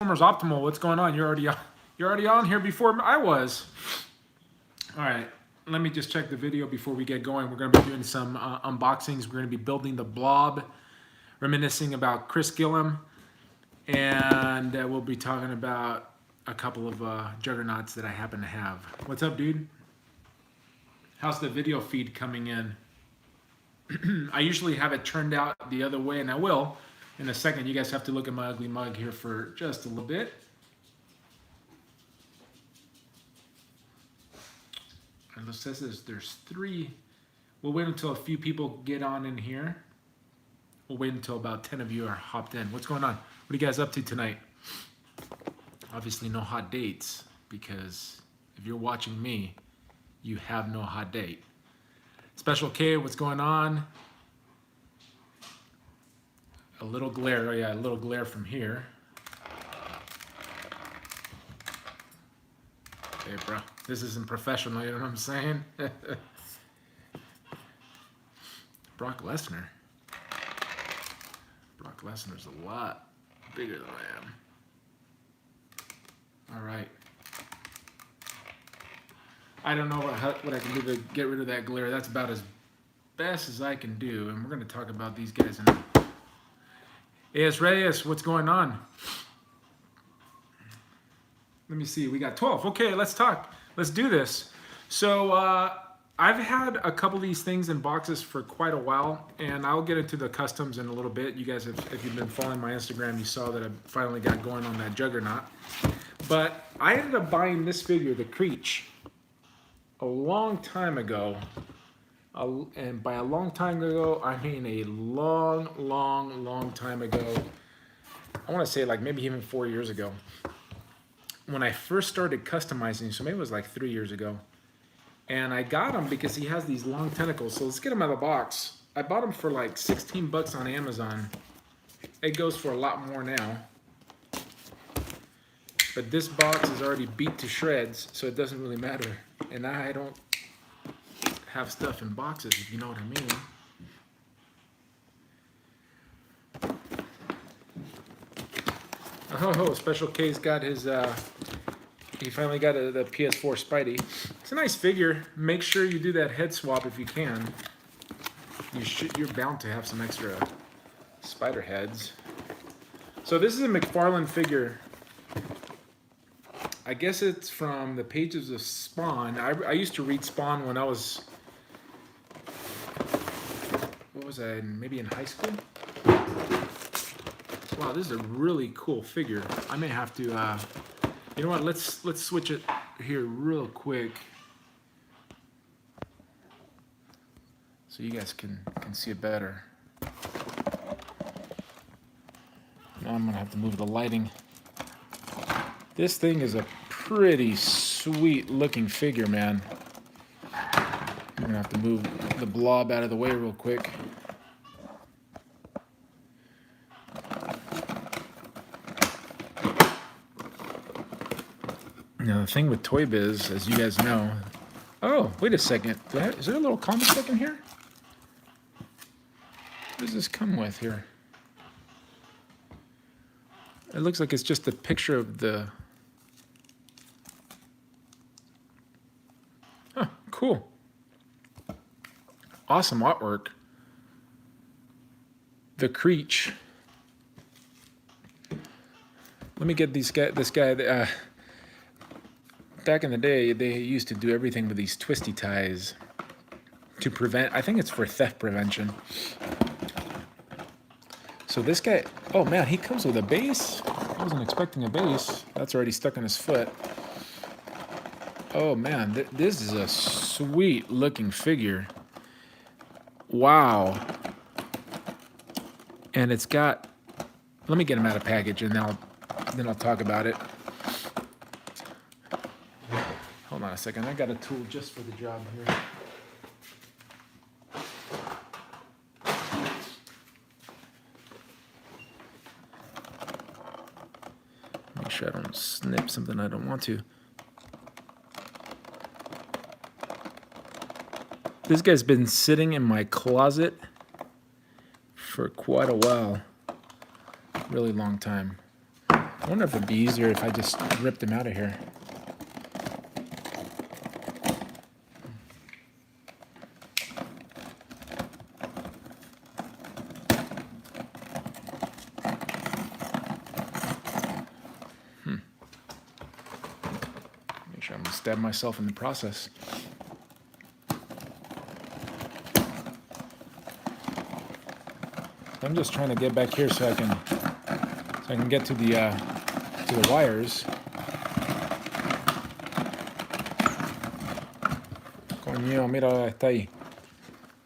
Transformers Optimal, what's going on? You're already on here before I was. All right, let me just check the video before we get going. We're going to be doing some unboxings. We're going to be building the Blob, reminiscing about Gilliam, and we'll be talking about a couple of Juggernauts that I happen to have. What's up, dude? How's the video feed coming in? I usually have it turned out the other way, and I will in a second. You guys have to look at my ugly mug here for just a little bit. And it says there's 3. We'll wait until a few people get on in here. We'll wait until about 10 of you are hopped in. What's going on? What are you guys up to tonight? Obviously no hot dates, because if you're watching me, you have no hot date. Special K, what's going on? A little glare, oh yeah, a little glare from here. Hey, bro, this isn't professional, you know what I'm saying? Brock Lesnar. Brock Lesnar's a lot bigger than I am. All right. I don't know what I can do to get rid of that glare. That's about as best as I can do. And we're going to talk about these guys in a... AS Reyes, what's going on? Let me see. We got 12. Okay, let's talk. Let's do this. So I've had a couple of these things in boxes for quite a while, and I'll get into the customs in a little bit. You guys, if you've been following my Instagram, you saw that I finally got going on that Juggernaut. But I ended up buying this figure, the Creech, a long time ago, and by a long time ago, I mean a long time ago. I want to say like maybe even 4 years ago, when I first started customizing, so maybe it was like 3 years ago. And I got him because he has these long tentacles. So let's get him out of the box. I bought him for like 16 bucks on Amazon. It goes for a lot more now. But this box is already beat to shreds, so it doesn't really matter. And I don't have stuff in boxes, if you know what I mean. Oh, Special K's got his, he finally got the PS4 Spidey. It's a nice figure. Make sure you do that head swap if you can. You're bound to have some extra spider heads. So this is a McFarlane figure. I guess it's from the pages of Spawn. I used to read Spawn when I was, what was I, maybe in high school? Wow, this is a really cool figure. I may have to, you know what, let's switch it here real quick so you guys can see it better. Now I'm gonna have to move the lighting. This thing is a pretty sweet looking figure, man. I'm gonna have to move the Blob out of the way real quick. Now the thing with toybiz, as you guys know, oh, wait a second, is there a little comic book in here? What does this come with here? It looks like it's just a picture of the... Huh, cool. Awesome artwork. The Creech. Let me get this guy. Back in the day, they used to do everything with these twisty ties to prevent, I think it's for theft prevention. So this guy, oh man, he comes with a base. I wasn't expecting a base. That's already stuck on his foot. Oh man, this is a sweet looking figure. Wow. And it's got, let me get him out of package and then I'll talk about it. Hold on a second, I got a tool just for the job here. Make sure I don't snip something I don't want to. This guy's been sitting in my closet for quite a while. Really long time. I wonder if it'd be easier if I just ripped him out of here. Make sure I'm gonna stab myself in the process. I'm just trying to get back here so I can get to the wires. Coño, mira, está ahí.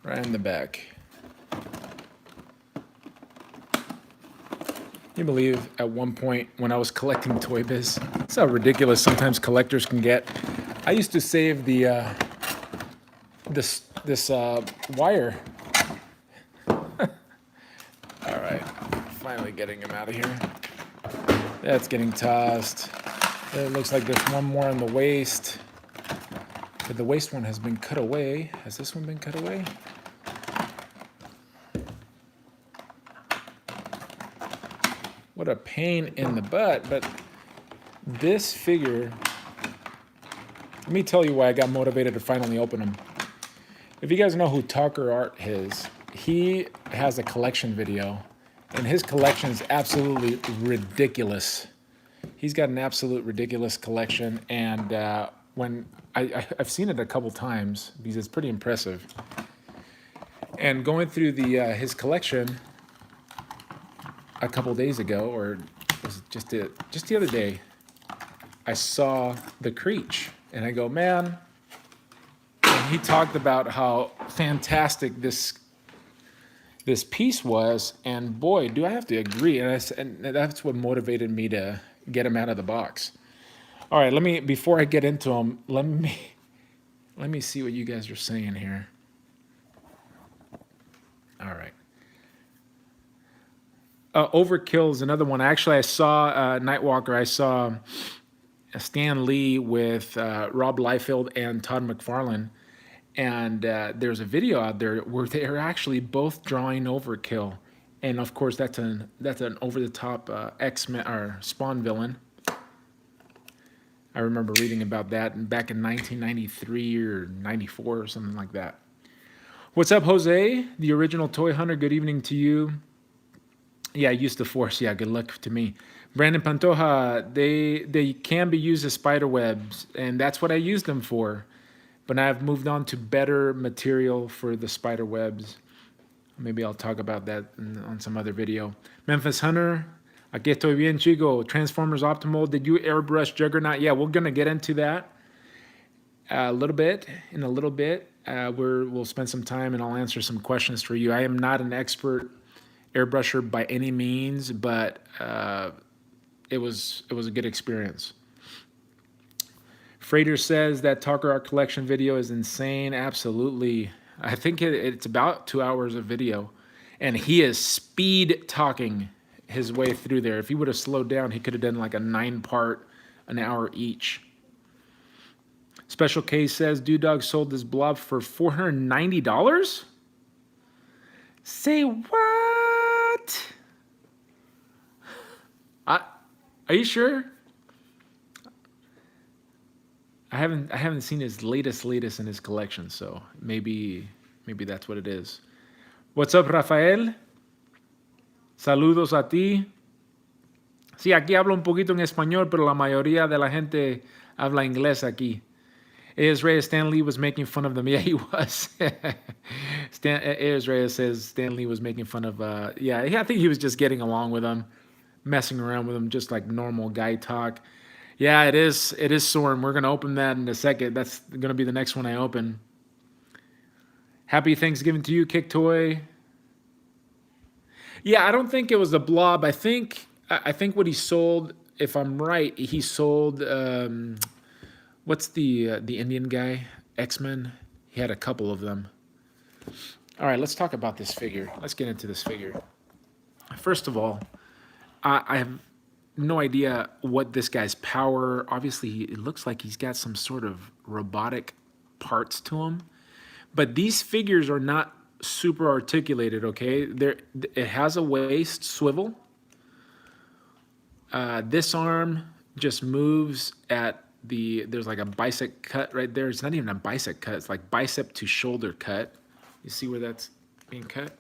Right in the back. You believe at one point when I was collecting toybiz, that's how ridiculous sometimes collectors can get. I used to save the this wire. All right, finally getting him out of here. That's getting tossed. It looks like there's one more on the waist. But the waist one has been cut away. Has this one been cut away? What a pain in the butt. But this figure, let me tell you why I got motivated to finally open them. If you guys know who Talker Art is, he has a collection video, and his collection is absolutely ridiculous. He's got an absolute ridiculous collection, and when I've seen it a couple times because it's pretty impressive. And going through his collection a couple days ago, or was it just the other day, I saw the Creech, and I go, man. And he talked about how fantastic this piece was, and boy, do I have to agree. And that's what motivated me to get him out of the box. All right, before I get into them, let me see what you guys are saying here. All right. Overkill is another one. Actually, I saw Nightwalker. I saw Stan Lee with Rob Liefeld and Todd McFarlane. And there's a video out there where they're actually both drawing Overkill. And of course, that's an over-the-top X-Men or Spawn villain. I remember reading about that back in 1993 or 94 or something like that. What's up, Jose? The original toy hunter. Good evening to you. Yeah, I used the Force. Yeah, good luck to me. Brandon Pantoja, they can be used as spider webs, and that's what I used them for. But I've moved on to better material for the spider webs. Maybe I'll talk about that on some other video. Memphis Hunter, aquí estoy bien, chico. Transformers Optimal, did you airbrush Juggernaut? Yeah, we're going to get into that in a little bit. We'll spend some time and I'll answer some questions for you. I am not an expert airbrusher by any means, but it was a good experience. Freighter says that Talker Art Collection video is insane. Absolutely. I think it's about 2 hours of video, and he is speed talking his way through there. If he would have slowed down, he could have done like a 9-part, an hour each. Special K says Dude Dog sold this blob for $490. Say what? Are you sure? I haven't seen his latest in his collection, so maybe that's what it is. What's up, Rafael? Saludos a ti. Sí, aquí hablo un poquito en español, pero la mayoría de la gente habla inglés aquí. Israel, Stan Lee was making fun of them. Yeah, he was. Israel says Stan Lee was making fun of. Yeah, I think he was just getting along with them, messing around with them, just like normal guy talk. Yeah, it is Soren. We're going to open that in a second. That's going to be the next one I open. Happy Thanksgiving to you, Kick Toy. Yeah, I don't think it was the Blob. I think what he sold, if I'm right, he sold, what's the Indian guy? X-Men? He had a couple of them. All right, let's talk about this figure. Let's get into this figure. First of all, I have no idea what this guy's power. Obviously, it looks like he's got some sort of robotic parts to him. But these figures are not super articulated, okay? It has a waist swivel. This arm just moves at there's like a bicep cut right there. It's not even a bicep cut. It's like bicep to shoulder cut. You see where that's being cut?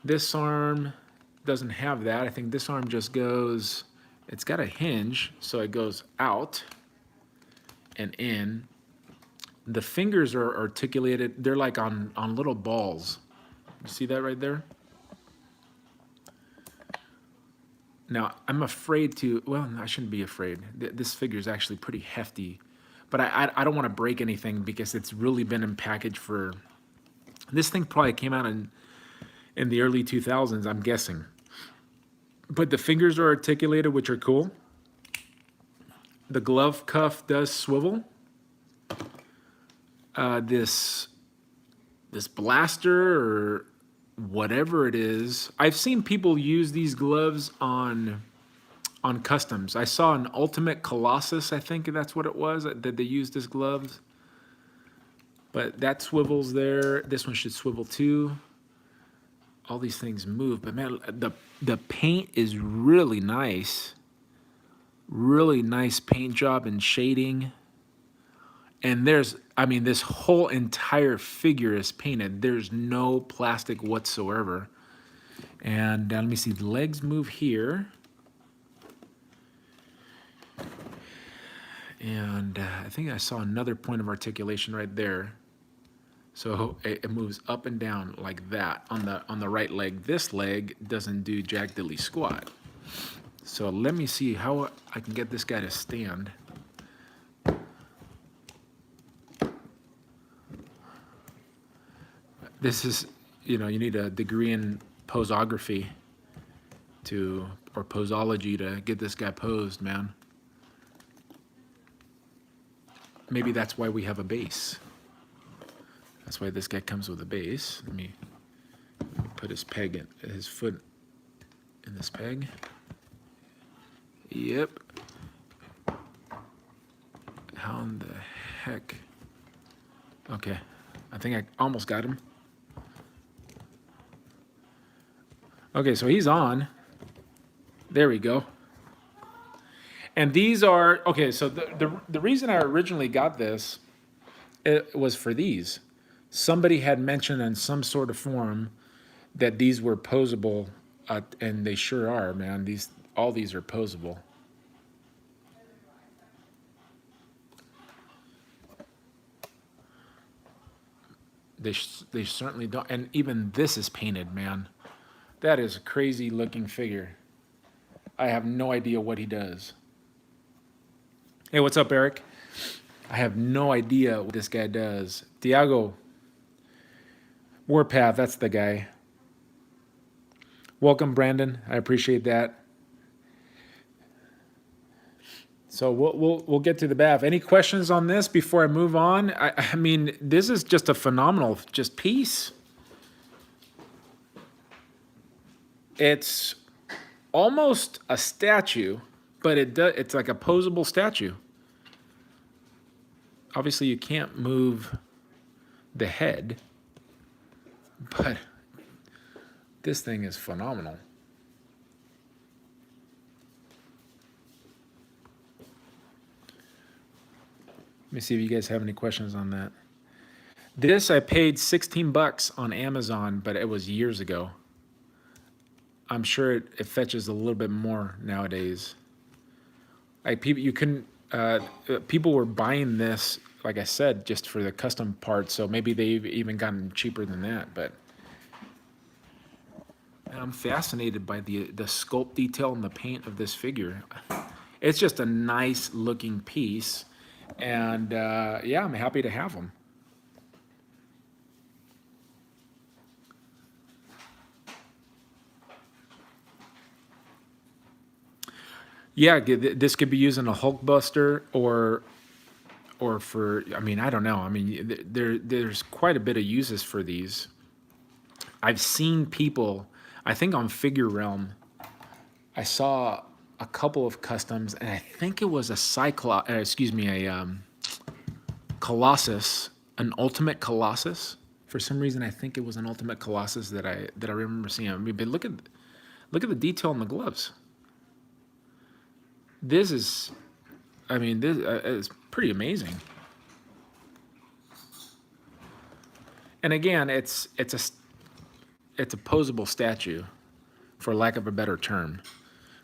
This arm doesn't have that. I think this arm just goes, it's got a hinge, so it goes out and in. The fingers are articulated. They're like on little balls. You see that right there? Now, I'm afraid to, well, I shouldn't be afraid. This figure is actually pretty hefty. But I don't want to break anything because it's really been in package for, this thing probably came out in the early 2000s, I'm guessing. But the fingers are articulated, which are cool. The glove cuff does swivel. This blaster or whatever it is, I've seen people use these gloves on customs. I saw an Ultimate Colossus, I think that's what it was, that they used as gloves. But that swivels there. This one should swivel too. All these things move, but man, the paint is really nice. Really nice paint job and shading. And there's, I mean, this whole entire figure is painted. There's no plastic whatsoever. And let me see, the legs move here. And I think I saw another point of articulation right there. So it moves up and down like that on the right leg. This leg doesn't do jack dilly squat. So let me see how I can get this guy to stand. This is, you know, you need a degree in posography or posology to get this guy posed, man. Maybe that's why we have a base. That's why this guy comes with a base. Let me put his peg in, his foot in this peg. Yep. How in the heck? Okay, I think I almost got him. Okay, so he's on. There we go. And these are, okay, so the reason I originally got this, it was for these. Somebody had mentioned in some sort of forum that these were posable, and they sure are, man. All these are posable. They certainly don't, and even this is painted, man. That is a crazy looking figure. I have no idea what he does. Hey, what's up, Eric? I have no idea what this guy does. Diago Warpath, that's the guy. Welcome, Brandon. I appreciate that. So we'll get to the BAF. Any questions on this before I move on? I mean, this is just a phenomenal piece. It's almost a statue, but it's like a posable statue. Obviously, you can't move the head, but this thing is phenomenal. Let me see if you guys have any questions on that. This I paid $16 on Amazon, but it was years ago. I'm sure it fetches a little bit more nowadays. Like people were buying this, like I said, just for the custom parts. So maybe they've even gotten cheaper than that. But I'm fascinated by the sculpt detail and the paint of this figure. It's just a nice looking piece, and yeah, I'm happy to have them. Yeah, this could be used in a Hulkbuster or for, I mean, I don't know. I mean, there's quite a bit of uses for these. I've seen people, I think on Figure Realm, I saw a couple of customs, and I think it was a Colossus, an Ultimate Colossus. For some reason, I think it was an Ultimate Colossus that I remember seeing. I mean, but look Look at the detail on the gloves. This is, I mean, this is pretty amazing. And again, it's a posable statue, for lack of a better term.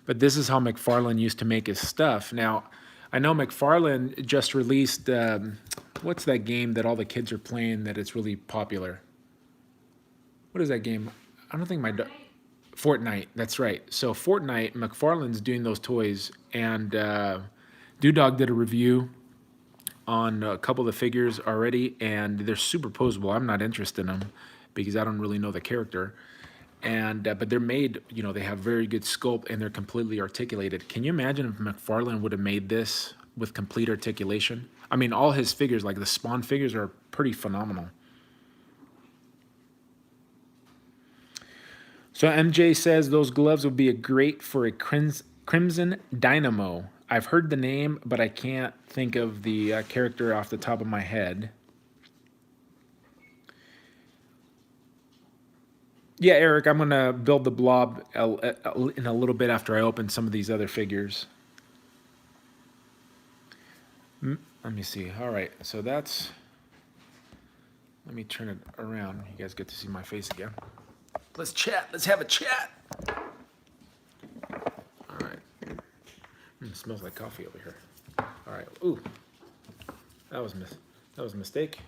But this is how McFarlane used to make his stuff. Now, I know McFarlane just released, what's that game that all the kids are playing that it's really popular? What is that game? I don't think Fortnite, that's right. So Fortnite, McFarlane's doing those toys, and Dog did a review on a couple of the figures already, and they're super posable. I'm not interested in them because I don't really know the character. And but they're made, you know, they have very good sculpt and they're completely articulated. Can you imagine if McFarlane would have made this with complete articulation? I mean, all his figures, like the Spawn figures, are pretty phenomenal. So MJ says those gloves would be great for a Crimson Dynamo. I've heard the name, but I can't think of the character off the top of my head. Yeah, Eric, I'm going to build the Blob in a little bit after I open some of these other figures. Let me see. All right, so that's... Let me turn it around. You guys get to see my face again. Let's chat. Let's have a chat. All right. It smells like coffee over here. All right. Ooh, that was a mistake.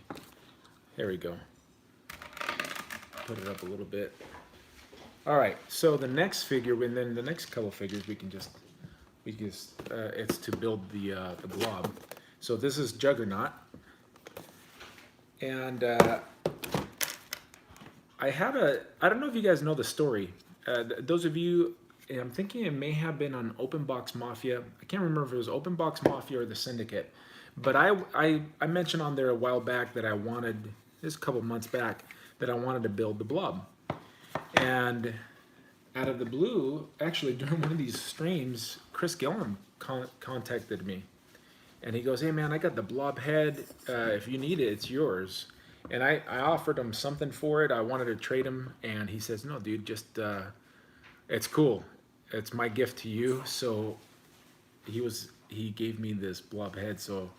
There we go. Put it up a little bit. All right. So the next figure, and then the next couple figures, we can just it's to build the Blob. So this is Juggernaut, and I don't know if you guys know the story. Those of you, I'm thinking it may have been on Open Box Mafia. I can't remember if it was Open Box Mafia or the Syndicate. But I mentioned on there a while back that I wanted, this a couple months back, that I wanted to build the Blob. And out of the blue, actually during one of these streams, Chris Gilliam contacted me. And he goes, hey man, I got the Blob head. If you need it, it's yours. And I offered him something for it. I wanted to trade him, and he says, no, dude, just, it's cool. It's my gift to you. So he gave me this Blob head. So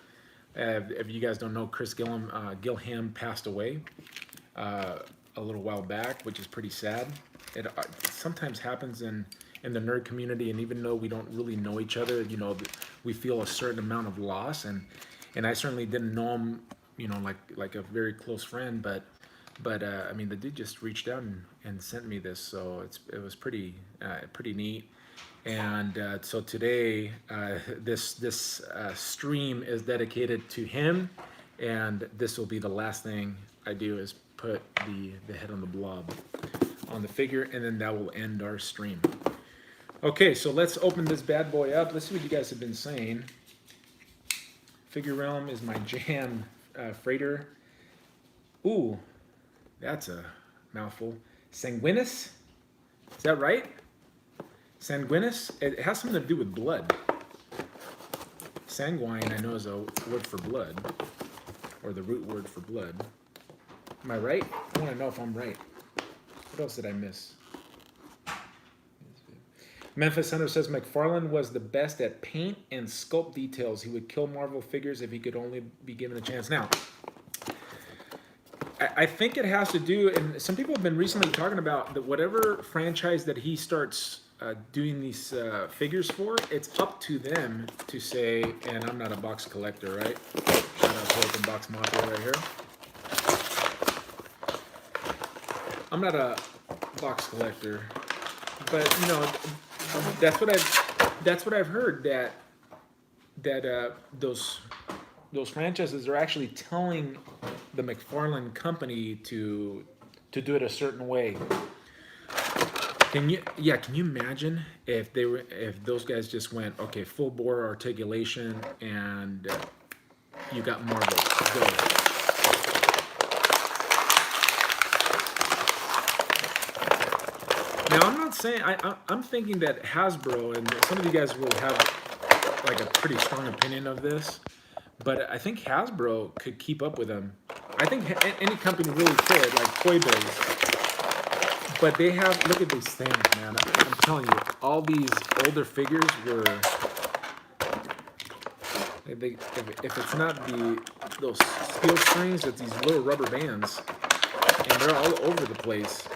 if you guys don't know, Chris Gilliam passed away a little while back, which is pretty sad. It sometimes happens in the nerd community, and even though we don't really know each other, you know, we feel a certain amount of loss, and I certainly didn't know him, you know, like a very close friend, but I mean, the dude just reached out and sent me this, so it was pretty neat. And so today, this stream is dedicated to him, and this will be the last thing I do is put the head on the Blob on the figure, and then that will end our stream. Okay, so let's open this bad boy up. Let's see what you guys have been saying. Figure Realm is my jam. Freighter. Ooh, that's a mouthful. Sanguinus? Is that right? Sanguinus? It has something to do with blood. Sanguine, I know, is a word for blood, or the root word for blood. Am I right? I want to know if I'm right. What else did I miss? Memphis Hunter says McFarlane was the best at paint and sculpt details. He would kill Marvel figures if he could only be given a chance. Now, I think it has to do, and some people have been recently talking about that whatever franchise that he starts doing these figures for, it's up to them to say, and I'm not a box collector, right? Shout out to Open Box Mafia right here. I'm not a box collector, but you know, that's what I've heard, that those franchises are actually telling the McFarlane company to do it a certain way. Can you imagine if those guys just went, okay, full bore articulation, and you got Marvel, go. Now, I'm not saying, I'm thinking that Hasbro, and some of you guys will have like a pretty strong opinion of this, but I think Hasbro could keep up with them. I think any company really could, like toybiz. But they have, look at these things, man. I'm telling you, all these older figures were, if it's not those steel strings, it's these little rubber bands, and they're all over the place.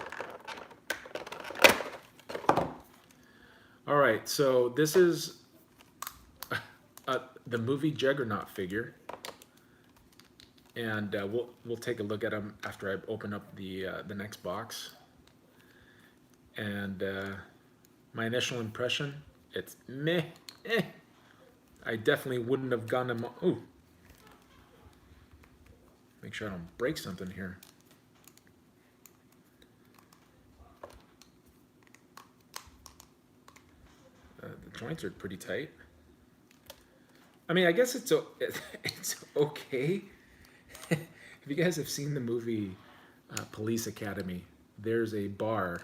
All right, so this is the movie Juggernaut figure, and we'll take a look at them after I open up the next box. And my initial impression, it's meh. I definitely wouldn't have gone them. Ooh, make sure I don't break something here. The joints are pretty tight. I mean, I guess it's okay. If you guys have seen the movie Police Academy, there's a bar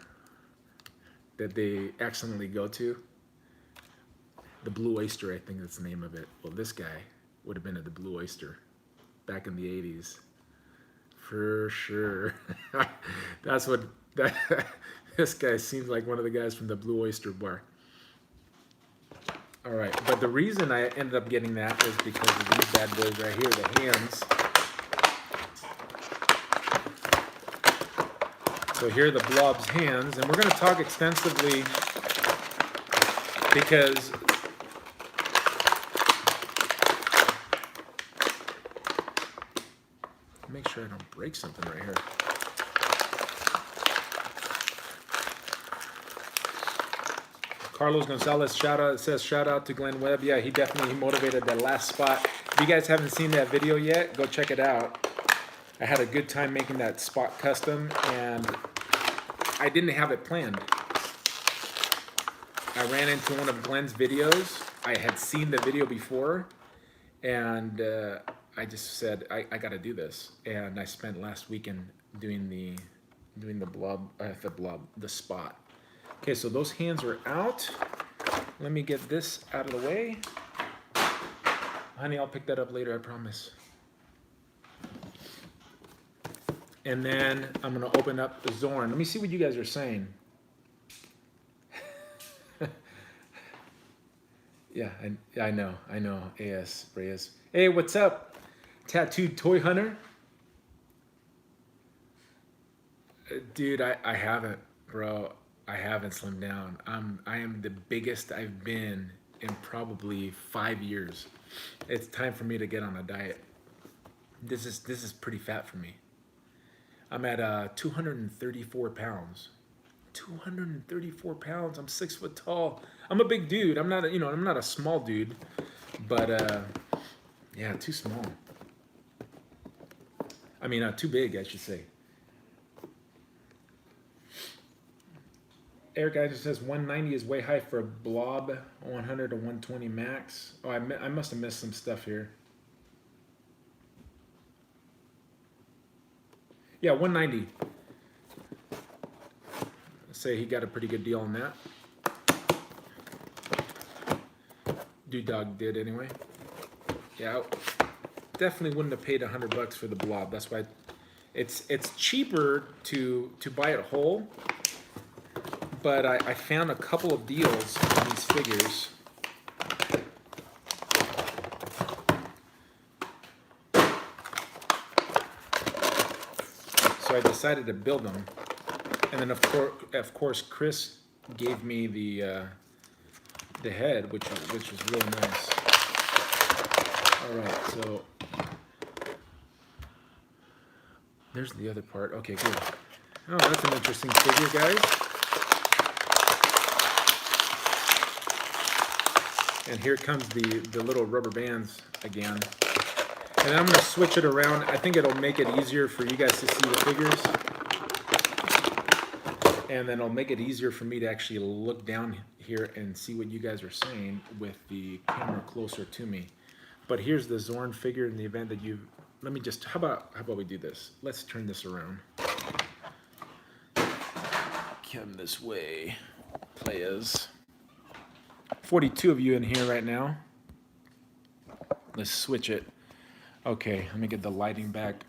that they accidentally go to. The Blue Oyster, I think that's the name of it. Well, this guy would have been at the Blue Oyster back in the 80s. For sure. That's what, this guy seems like one of the guys from the Blue Oyster bar. All right, but the reason I ended up getting that is because of these bad boys right here, the hands. So here are the Blob's hands, and we're going to talk extensively because make sure I don't break something right here. Carlos Gonzalez says shout out to Glenn Webb. Yeah, he definitely motivated that last spot. If you guys haven't seen that video yet, go check it out. I had a good time making that spot custom, and I didn't have it planned. I ran into one of Glenn's videos. I had seen the video before, and I just said I got to do this. And I spent last weekend doing the spot. Okay, so those hands are out. Let me get this out of the way. Honey, I'll pick that up later, I promise. And then I'm gonna open up the Zorn. Let me see what you guys are saying. Yeah, I know, AS Reyes. Hey, what's up? Tattooed Toy Hunter? Dude, I haven't, bro. I haven't slimmed down. I am the biggest I've been in probably 5 years. It's time for me to get on a diet. This is pretty fat for me. I'm at 234 pounds. 234 pounds. I'm 6 foot tall. I'm a big dude. I'm not a small dude, but yeah, too small. I mean, too big, I should say. Eric Eisen says 190 is way high for a Blob, 100 to 120 max. Oh, I must have missed some stuff here. Yeah, 190. Let's say he got a pretty good deal on that. Dude Dog did anyway. Yeah, definitely wouldn't have paid $100 for the Blob. That's why it's cheaper to buy it whole. But I found a couple of deals on these figures. So I decided to build them. And then of course Chris gave me the head, which was really nice. All right, so there's the other part. Okay, good. Oh, that's an interesting figure, guys. And here comes the little rubber bands again. And I'm going to switch it around. I think it'll make it easier for you guys to see the figures. And then it'll make it easier for me to actually look down here and see what you guys are saying with the camera closer to me. But here's the Zorn figure in the event that you... Let me just... How about we do this? Let's turn this around. Come this way, players. 42 of you in here right now. Let's switch it. Okay, let me get the lighting back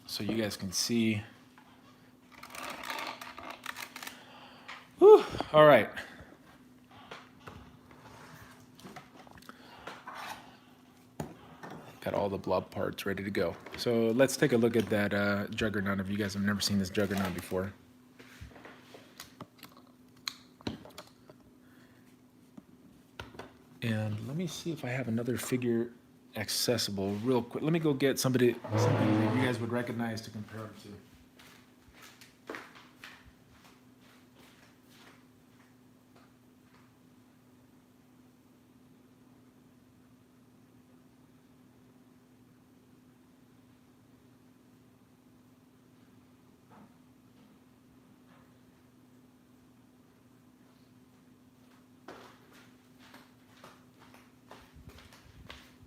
so you guys can see. All right. Got all the blob parts ready to go. So let's take a look at that Juggernaut if you guys have never seen this Juggernaut before. And let me see if I have another figure accessible real quick. Let me go get somebody that you guys would recognize to compare it to.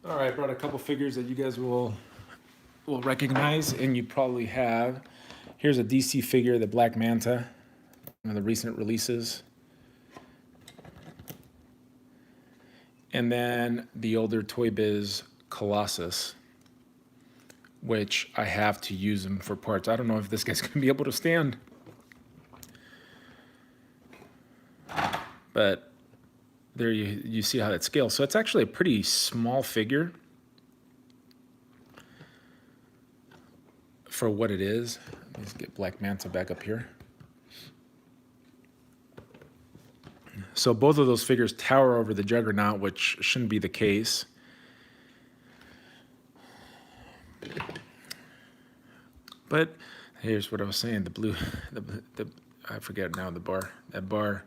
All right, I brought a couple figures that you guys will recognize, and you probably have. Here's a DC figure, the Black Manta, one of the recent releases. And then the older toybiz Colossus, which I have to use them for parts. I don't know if this guy's gonna be able to stand. But there you see how that scales. So it's actually a pretty small figure for what it is. Let's get Black Manta back up here. So both of those figures tower over the Juggernaut, which shouldn't be the case. But here's what I was saying, the blue, I forget now that bar,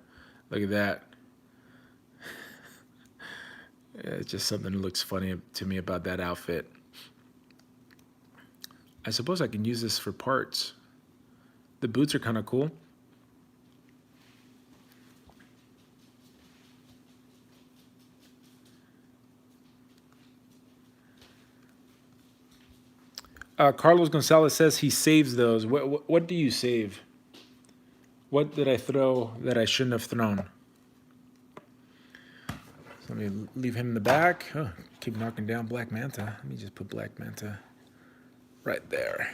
look at that. It's just something that looks funny to me about that outfit. I suppose I can use this for parts. The boots are kind of cool. Carlos Gonzalez says he saves those. What do you save? What did I throw that I shouldn't have thrown? So let me leave him in the back. Oh, keep knocking down Black Manta. Let me just put Black Manta right there.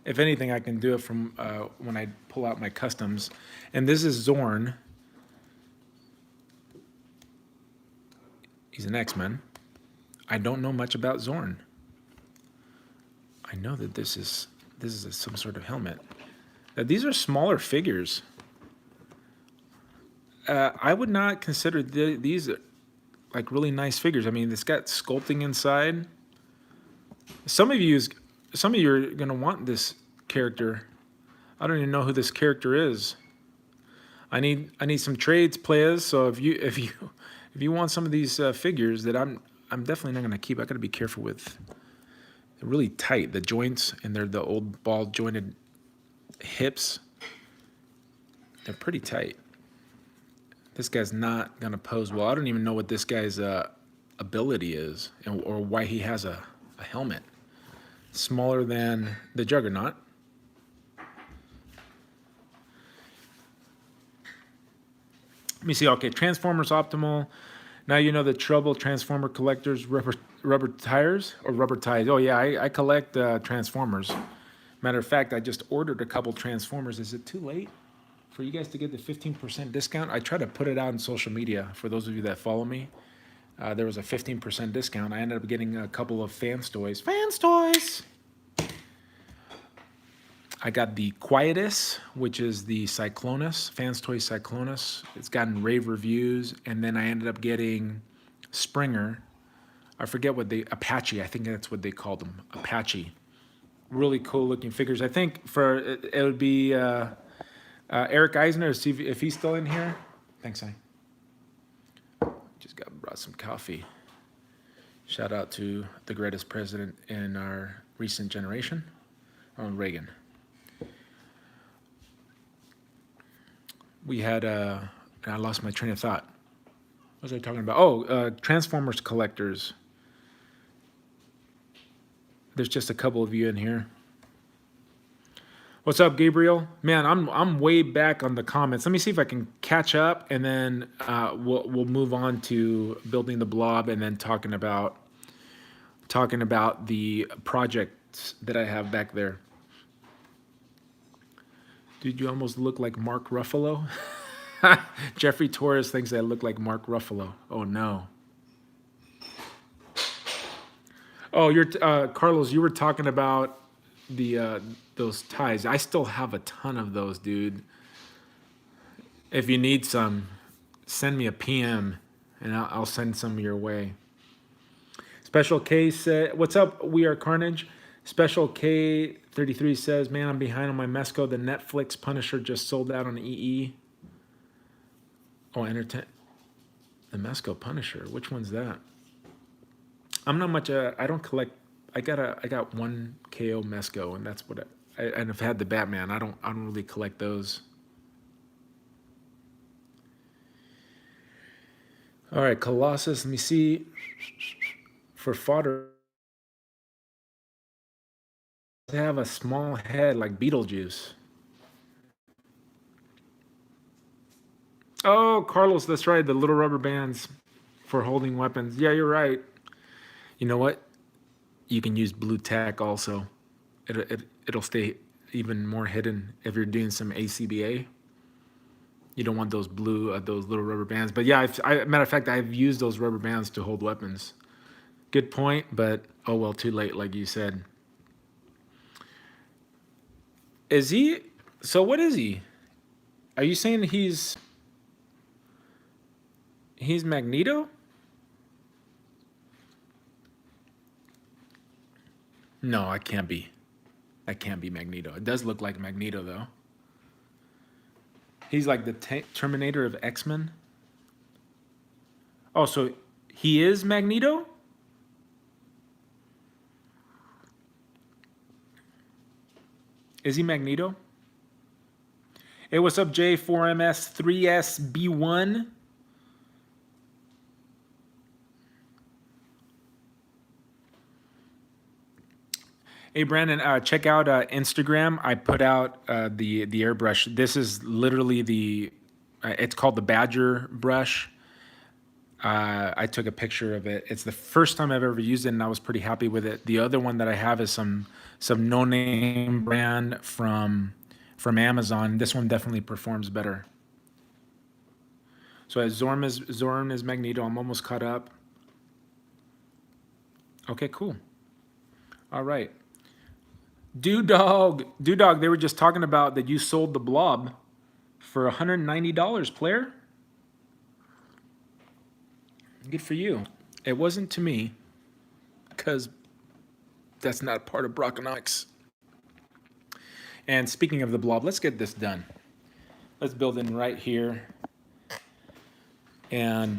If anything, I can do it from when I pull out my customs. And this is Zorn. He's an X-Men. I don't know much about Zorn. I know that this is some sort of helmet. These are smaller figures. I would not consider these like really nice figures. I mean, it's got sculpting inside. Some of you are gonna want this character. I don't even know who this character is. I need some trades players. So if you want some of these figures that I'm definitely not gonna keep. I gotta be careful with. They're really tight, the joints, and they're the old ball jointed hips. They're pretty tight. This guy's not gonna pose well. I don't even know what this guy's ability is, or why he has a helmet. Smaller than the Juggernaut. Let me see. Okay, Transformers Optimal. Now you know the trouble. Transformer collectors, rubber tires or rubber ties. Oh yeah, I collect Transformers. Matter of fact, I just ordered a couple Transformers. Is it too late for you guys to get the 15% discount? I try to put it out on social media for those of you that follow me. There was a 15% discount. I ended up getting a couple of Fans Toys. Fans Toys! I got the Quietus, which is the Cyclonus, Fans Toys Cyclonus. It's gotten rave reviews. And then I ended up getting Springer. I forget what Apache, I think that's what they called them, Apache. Really cool looking figures. I think it would be Eric Eisner, see if he's still in here. Thanks, I just brought some coffee. Shout out to the greatest president in our recent generation, Ronald Reagan. We had, I lost my train of thought. What was I talking about? Oh, Transformers collectors. There's just a couple of you in here. What's up, Gabriel? Man, I'm way back on the comments. Let me see if I can catch up, and then we'll move on to building the blob, and then talking about the projects that I have back there. Dude, you almost look like Mark Ruffalo. Jeffrey Torres thinks I look like Mark Ruffalo. Oh no. Oh, you're Carlos. You were talking about the those ties. I still have a ton of those, dude. If you need some, send me a PM, and I'll send some your way. Special K said, "What's up? We are Carnage." Special K33 says, "Man, I'm behind on my Mesco. The Netflix Punisher just sold out on EE." Oh, the Mesco Punisher. Which one's that? I'm not much. I don't collect. I got one KO Mesco, and that's what and I've had the Batman. I don't really collect those. All right, Colossus. Let me see. For fodder, they have a small head like Beetlejuice. Oh, Carlos, that's right. The little rubber bands for holding weapons. Yeah, you're right. You know what? You can use blue tack also. It'll stay even more hidden if you're doing some ACBA. You don't want those blue, those little rubber bands. But yeah, matter of fact, I've used those rubber bands to hold weapons. Good point, but oh well, too late, like you said. Is he? So what is he? Are you saying he's Magneto? No, I can't be. That can't be Magneto. It does look like Magneto though. He's like the Terminator of X-Men. Oh, so he is Magneto? Is he Magneto? Hey, what's up, J4MS3SB1? Hey, Brandon, check out Instagram. I put out the airbrush. This is literally it's called the Badger brush. I took a picture of it. It's the first time I've ever used it, and I was pretty happy with it. The other one that I have is some no-name brand from Amazon. This one definitely performs better. So as Zorn is Magneto. I'm almost caught up. Okay, cool. All right. Dog, they were just talking about that you sold the Blob for $190, player. Good for you. It wasn't to me, because that's not part of Brockonomics. And speaking of the Blob, let's get this done. Let's build in right here. And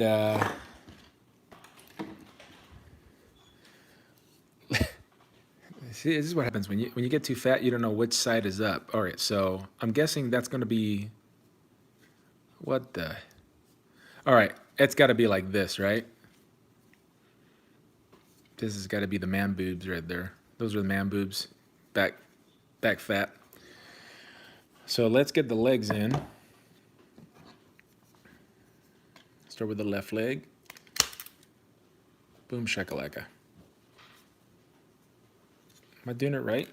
see, this is what happens when you get too fat. You don't know which side is up. All right, so I'm guessing that's going to be what the. All right, it's got to be like this, right? This has got to be the man boobs right there. Those are the man boobs, back fat. So let's get the legs in. Start with the left leg. Boom shakalaka. Am I doing it right?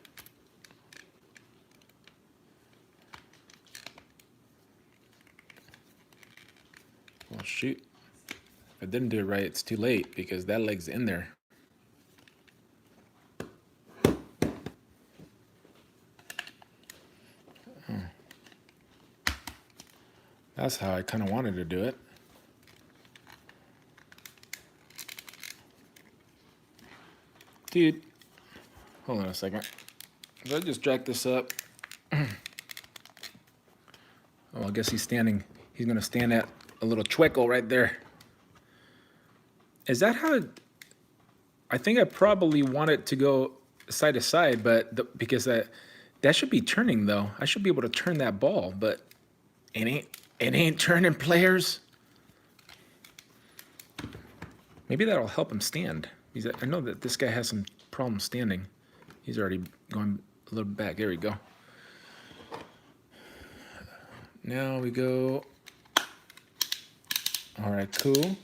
Well, shoot. If I didn't do it right, it's too late because that leg's in there. That's how I kind of wanted to do it. Dude, hold on a second. Did I just drag this up? Oh, I guess he's standing. He's going to stand at a little chueco right there. Is that how... I think I probably want it to go side to side, but because that should be turning, though. I should be able to turn that ball, but it ain't turning, players. Maybe that'll help him stand. I know that this guy has some problem standing. He's already going a little back. There we go. Now we go. All right, cool.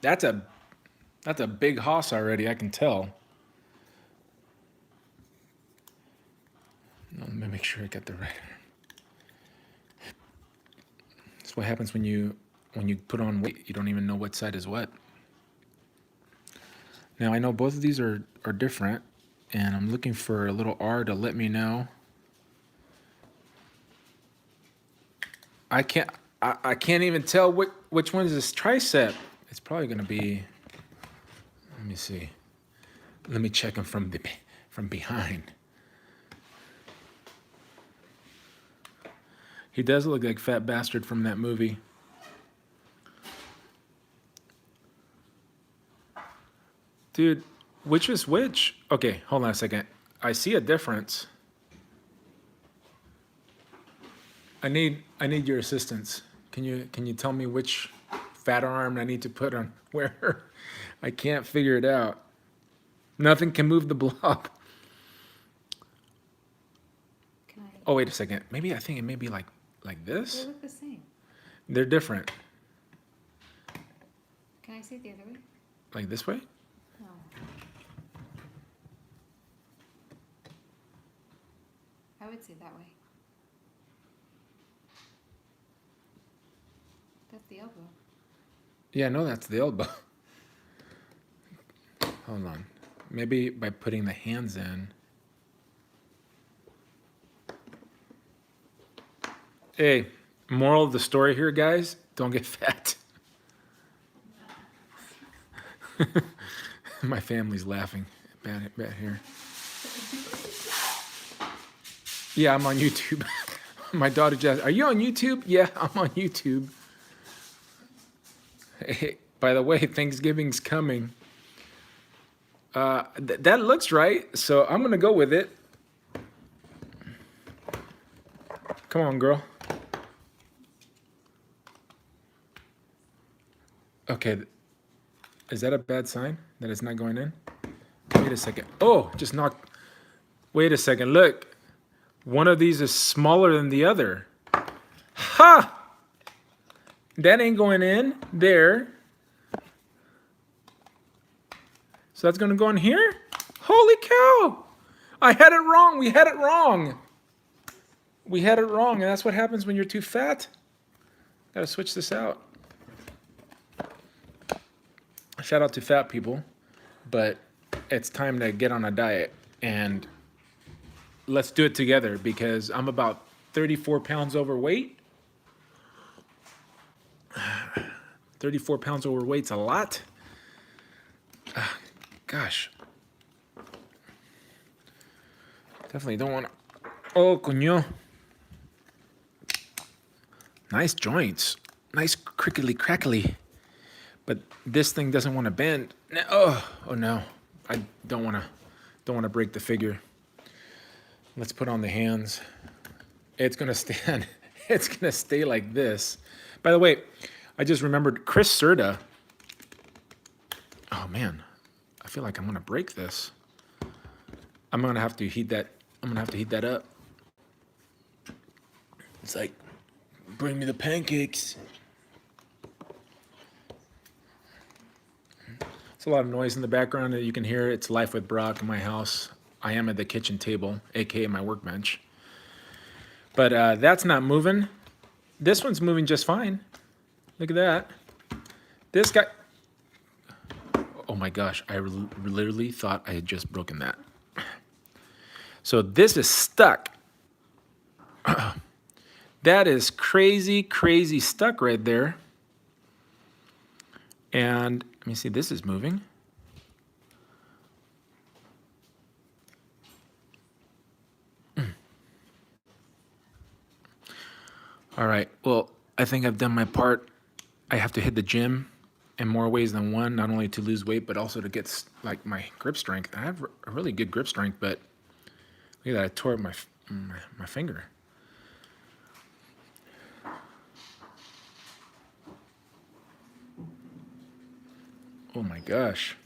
That's a big hoss already, I can tell. sure I got the right. That's what happens when you put on weight. You don't even know what side is what. Now I know both of these are different, and I'm looking for a little R to let me know. I can't even tell which one is this tricep. It's probably gonna be. Let me see. Let me check him from behind. He does look like Fat Bastard from that movie. Dude, which is which? Okay, hold on a second. I see a difference. I need your assistance. Can you tell me which fat arm I need to put on where? I can't figure it out. Nothing can move the blob. Oh, wait a second. Maybe I think it may be like this. They look the same. They're different. Can I see it the other way? Like this way? No. I would see it that way. That's the elbow. Yeah, no, that's the elbow. Hold on. Maybe by putting the hands in. Hey, moral of the story here, guys, don't get fat. My family's laughing bad here. Yeah, I'm on YouTube. My daughter just, are you on YouTube? Yeah, I'm on YouTube. Hey, by the way, Thanksgiving's coming. That looks right, so I'm gonna go with it. Come on, girl. Okay, is that a bad sign that it's not going in? Wait a second. Oh, just knocked. Wait a second, look. One of these is smaller than the other. Ha! That ain't going in there. So that's gonna go in here? Holy cow! I had it wrong, we had it wrong. We had it wrong, and that's what happens when you're too fat. Gotta switch this out. Shout out to fat people, but it's time to get on a diet, and let's do it together because I'm about 34 pounds overweight. 34 pounds overweight's a lot. Gosh. Definitely don't want to. Oh, coño. Nice joints. Nice crickly crackly. But this thing doesn't want to bend. Oh no. I don't want to break the figure. Let's put on the hands. It's going to stand. It's going to stay like this. By the way, I just remembered Chris Serta. Oh man. I feel like I'm going to break this. I'm going to have to heat that. I'm going to have to heat that up. It's like, bring me the pancakes. It's a lot of noise in the background that you can hear. It's Life with Brock in my house. I am at the kitchen table, aka my workbench. But that's not moving. This one's moving just fine. Look at that. This guy. Oh my gosh, I literally thought I had just broken that. So this is stuck. That is crazy, crazy stuck right there. And let me see, this is moving. All right, well, I think I've done my part. I have to hit the gym in more ways than one, not only to lose weight, but also to get like my grip strength. I have a really good grip strength, but look at that, I tore up my finger. Oh my gosh.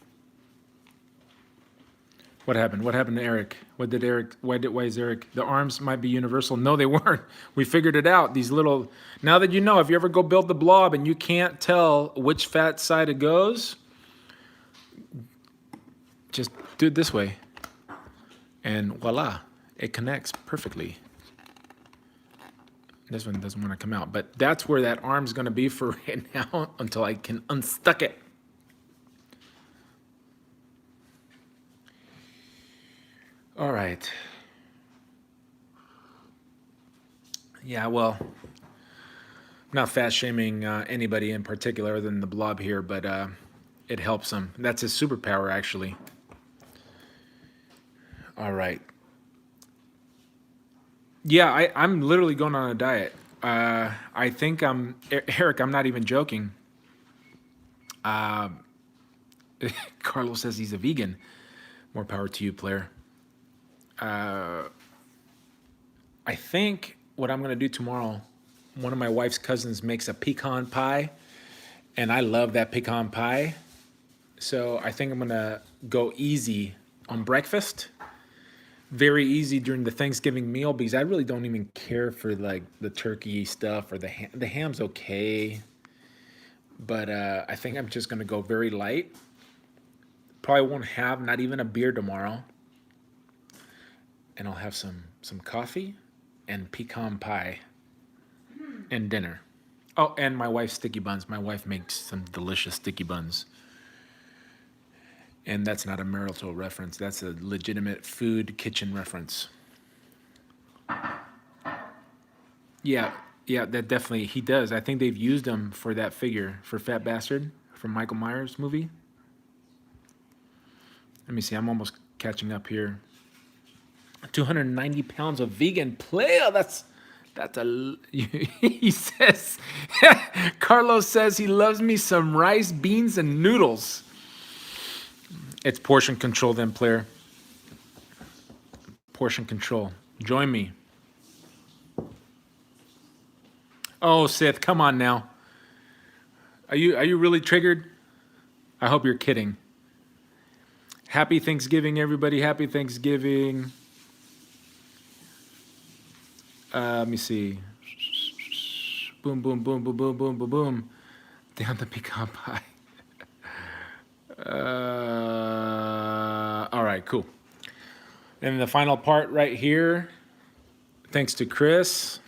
What happened? What happened to Eric? Why is Eric? The arms might be universal. No, they weren't. We figured it out. These little, now that you know, if you ever go build the blob and you can't tell which fat side it goes, just do it this way. And voila, it connects perfectly. This one doesn't want to come out, but that's where that arm's going to be for right now until I can unstuck it. All right. Yeah, well, I'm not fast shaming anybody in particular other than the Blob here, but it helps him. That's his superpower, actually. All right. Yeah, I'm literally going on a diet. I think Eric, I'm not even joking. Carlos says he's a vegan. More power to you, player. I think what I'm going to do tomorrow, one of my wife's cousins makes a pecan pie, and I love that pecan pie. So I think I'm going to go easy on breakfast. Very easy during the Thanksgiving meal because I really don't even care for like the turkey stuff or the ham's okay. But I think I'm just going to go very light. Probably won't have not even a beer tomorrow. And I'll have some coffee and pecan pie and dinner. Oh, and my wife's sticky buns. My wife makes some delicious sticky buns. And that's not a marital reference. That's a legitimate food kitchen reference. Yeah, that definitely, he does. I think they've used him for that figure, for Fat Bastard, from Michael Myers' movie. Let me see, I'm almost catching up here. 290 pounds of vegan player. That's a, he says, Carlos says he loves me some rice, beans, and noodles. It's portion control then, player. Portion control. Join me. Oh, Sith, come on now. Are you really triggered? I hope you're kidding. Happy Thanksgiving, everybody. Happy Thanksgiving. Let me see. Boom, boom, boom, boom, boom, boom, boom, boom. Down the pecan pie. All right, cool. And the final part right here, thanks to Chris,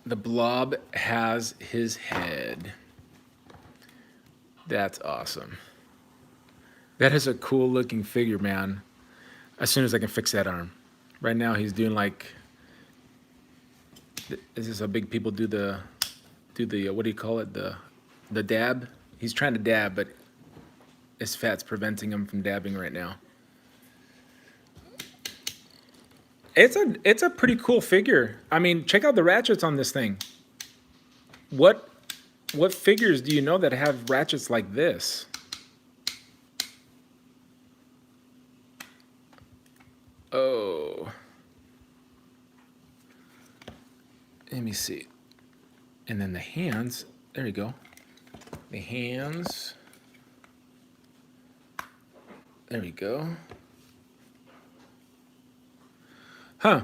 the Blob has his head. That's awesome. That is a cool looking figure, man. As soon as I can fix that arm. Right now he's doing like, this is how big people do the what do you call it? The dab. He's trying to dab, but his fat's preventing him from dabbing right now. It's a pretty cool figure. I mean, check out the ratchets on this thing. What figures do you know that have ratchets like this? Oh. Let me see. And then the hands, there you go. The hands. There we go. Huh.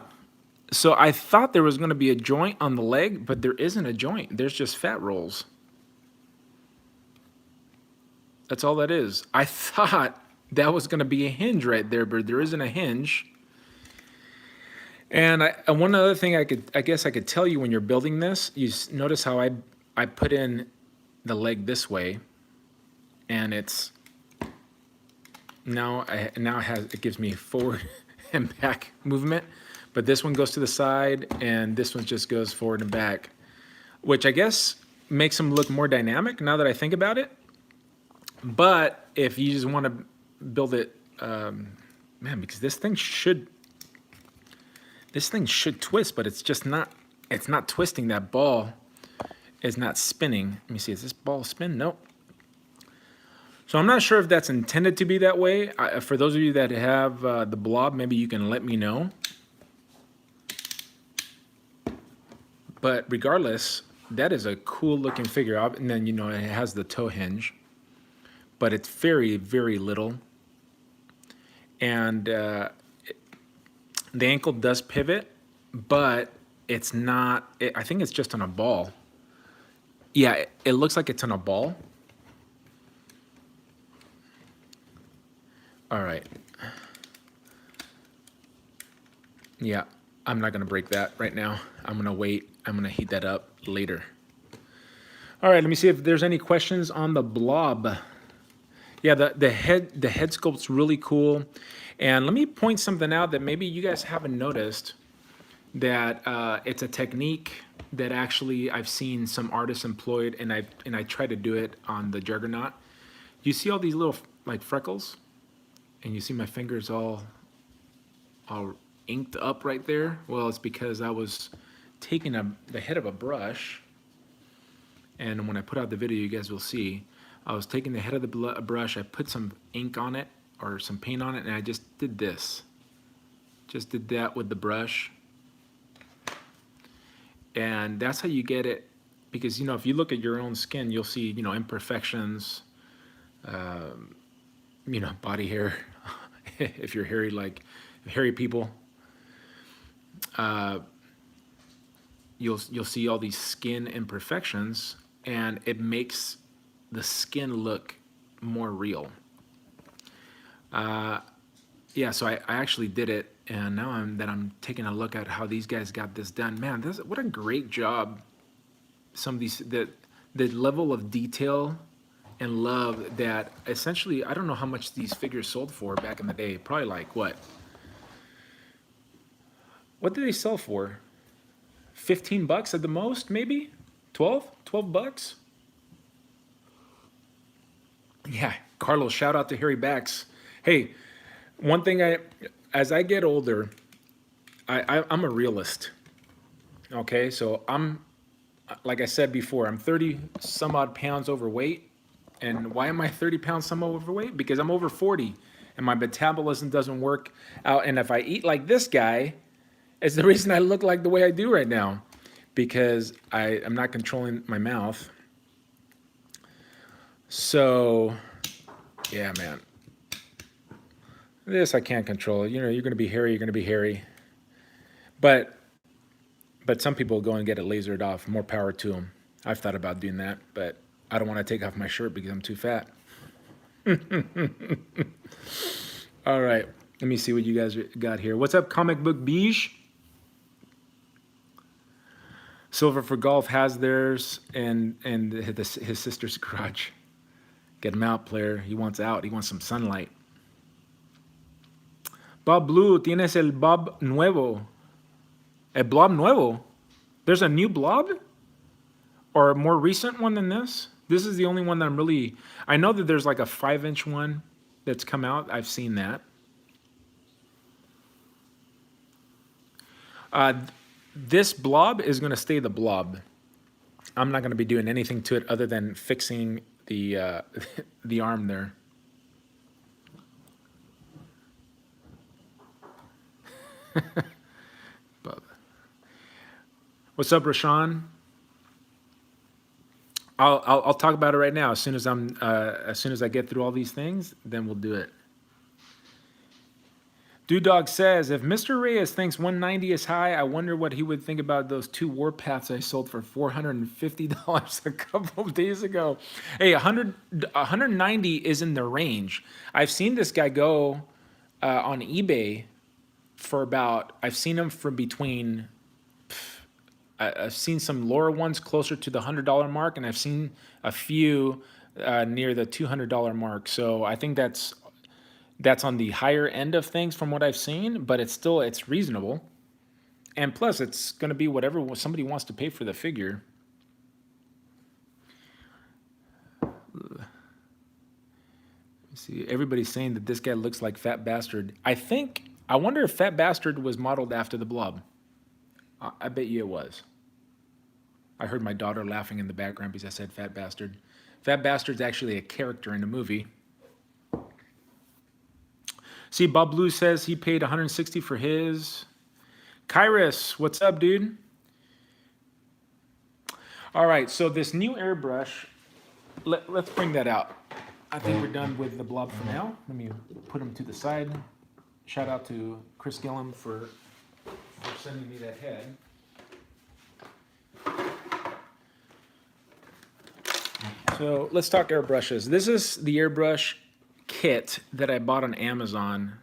So I thought there was going to be a joint on the leg, but there isn't a joint. There's just fat rolls. That's all that is. I thought that was going to be a hinge right there, but there isn't a hinge. And one other thing I guess I could tell you when you're building this, you notice how I put in the leg this way, and it's it gives me forward and back movement, but this one goes to the side and this one just goes forward and back, which I guess makes them look more dynamic now that I think about it. But if you just want to build it, man, because this thing should twist, but it's just not. It's not twisting. That ball is not spinning. Let me see. Is this ball spin? Nope. So I'm not sure if that's intended to be that way. For those of you that have the Blob, maybe you can let me know. But regardless, that is a cool looking figure. And then, you know, it has the toe hinge, but it's very, very little. And the ankle does pivot, but it's not, I think it's just on a ball. Yeah, it looks like it's on a ball. All right. Yeah, I'm not going to break that right now. I'm going to wait. I'm going to heat that up later. All right, let me see if there's any questions on the Blob. Yeah, the head sculpt's really cool. And let me point something out that maybe you guys haven't noticed, that it's a technique that actually I've seen some artists employed, and I try to do it on the Juggernaut. You see all these little like freckles, and you see my fingers all inked up right there. Well, it's because I was taking the head of a brush, and when I put out the video, you guys will see, I was taking the head of the brush, I put some ink on it or some paint on it, and I just did this. Just did that with the brush. And that's how you get it, because, you know, if you look at your own skin, you'll see, you know, imperfections, you know, body hair, if you're hairy, like hairy people. You'll see all these skin imperfections, and it makes the skin look more real. Yeah, so I actually did it, and now I'm taking a look at how these guys got this done. Man, what a great job. Some of these, the level of detail and love that essentially, I don't know how much these figures sold for back in the day. Probably like what did they sell for? 15 bucks at the most, maybe 12 bucks. Yeah, Carlos, shout out to Harry Backs. Hey, one thing, as I get older, I'm a realist. Okay, so I'm, like I said before, I'm 30 some odd pounds overweight. And why am I 30 pounds some overweight? Because I'm over 40 and my metabolism doesn't work out. And if I eat like this guy, it's the reason I look like the way I do right now, because I'm not controlling my mouth. So, yeah, man. This I can't control. You know, you're going to be hairy, you're going to be hairy. But some people go and get it lasered off. More power to them. I've thought about doing that, but I don't want to take off my shirt because I'm too fat. All right. Let me see what you guys got here. What's up, Comic Book Beige? Silver for Golf has theirs, and his sister's garage. Get him out, player. He wants out. He wants some sunlight. Bob Blue, tienes el Bob nuevo. El Blob nuevo? There's a new Blob? Or a more recent one than this? This is the only one that I'm really... I know that there's like a 5-inch one that's come out. I've seen that. This Blob is going to stay the Blob. I'm not going to be doing anything to it other than fixing the the arm there. What's up, Rashawn? I'll talk about it right now. As soon as I get through all these things, then we'll do it. Dog says, if Mr. Reyes thinks 190 is high, I wonder what he would think about those 2 Warpaths I sold for $450 a couple of days ago. Hey, 190 is in the range. I've seen this guy go on eBay for about, I've seen him for between, I've seen some lower ones closer to the $100 mark, and I've seen a few near the $200 mark. So I think that's on the higher end of things from what I've seen, but it's reasonable. And plus, it's going to be whatever somebody wants to pay for the figure. Let's see, everybody's saying that this guy looks like Fat Bastard. I wonder if Fat Bastard was modeled after the Blob. I bet you it was. I heard my daughter laughing in the background because I said Fat Bastard. Fat Bastard's actually a character in a movie. See, Bob Blue says he paid $160 for his. Kairos, what's up, dude? All right, so this new airbrush, let's bring that out. I think we're done with the Blob for now. Let me put him to the side. Shout out to Chris Gilliam for sending me that head. So let's talk airbrushes. This is the airbrush kit that I bought on Amazon.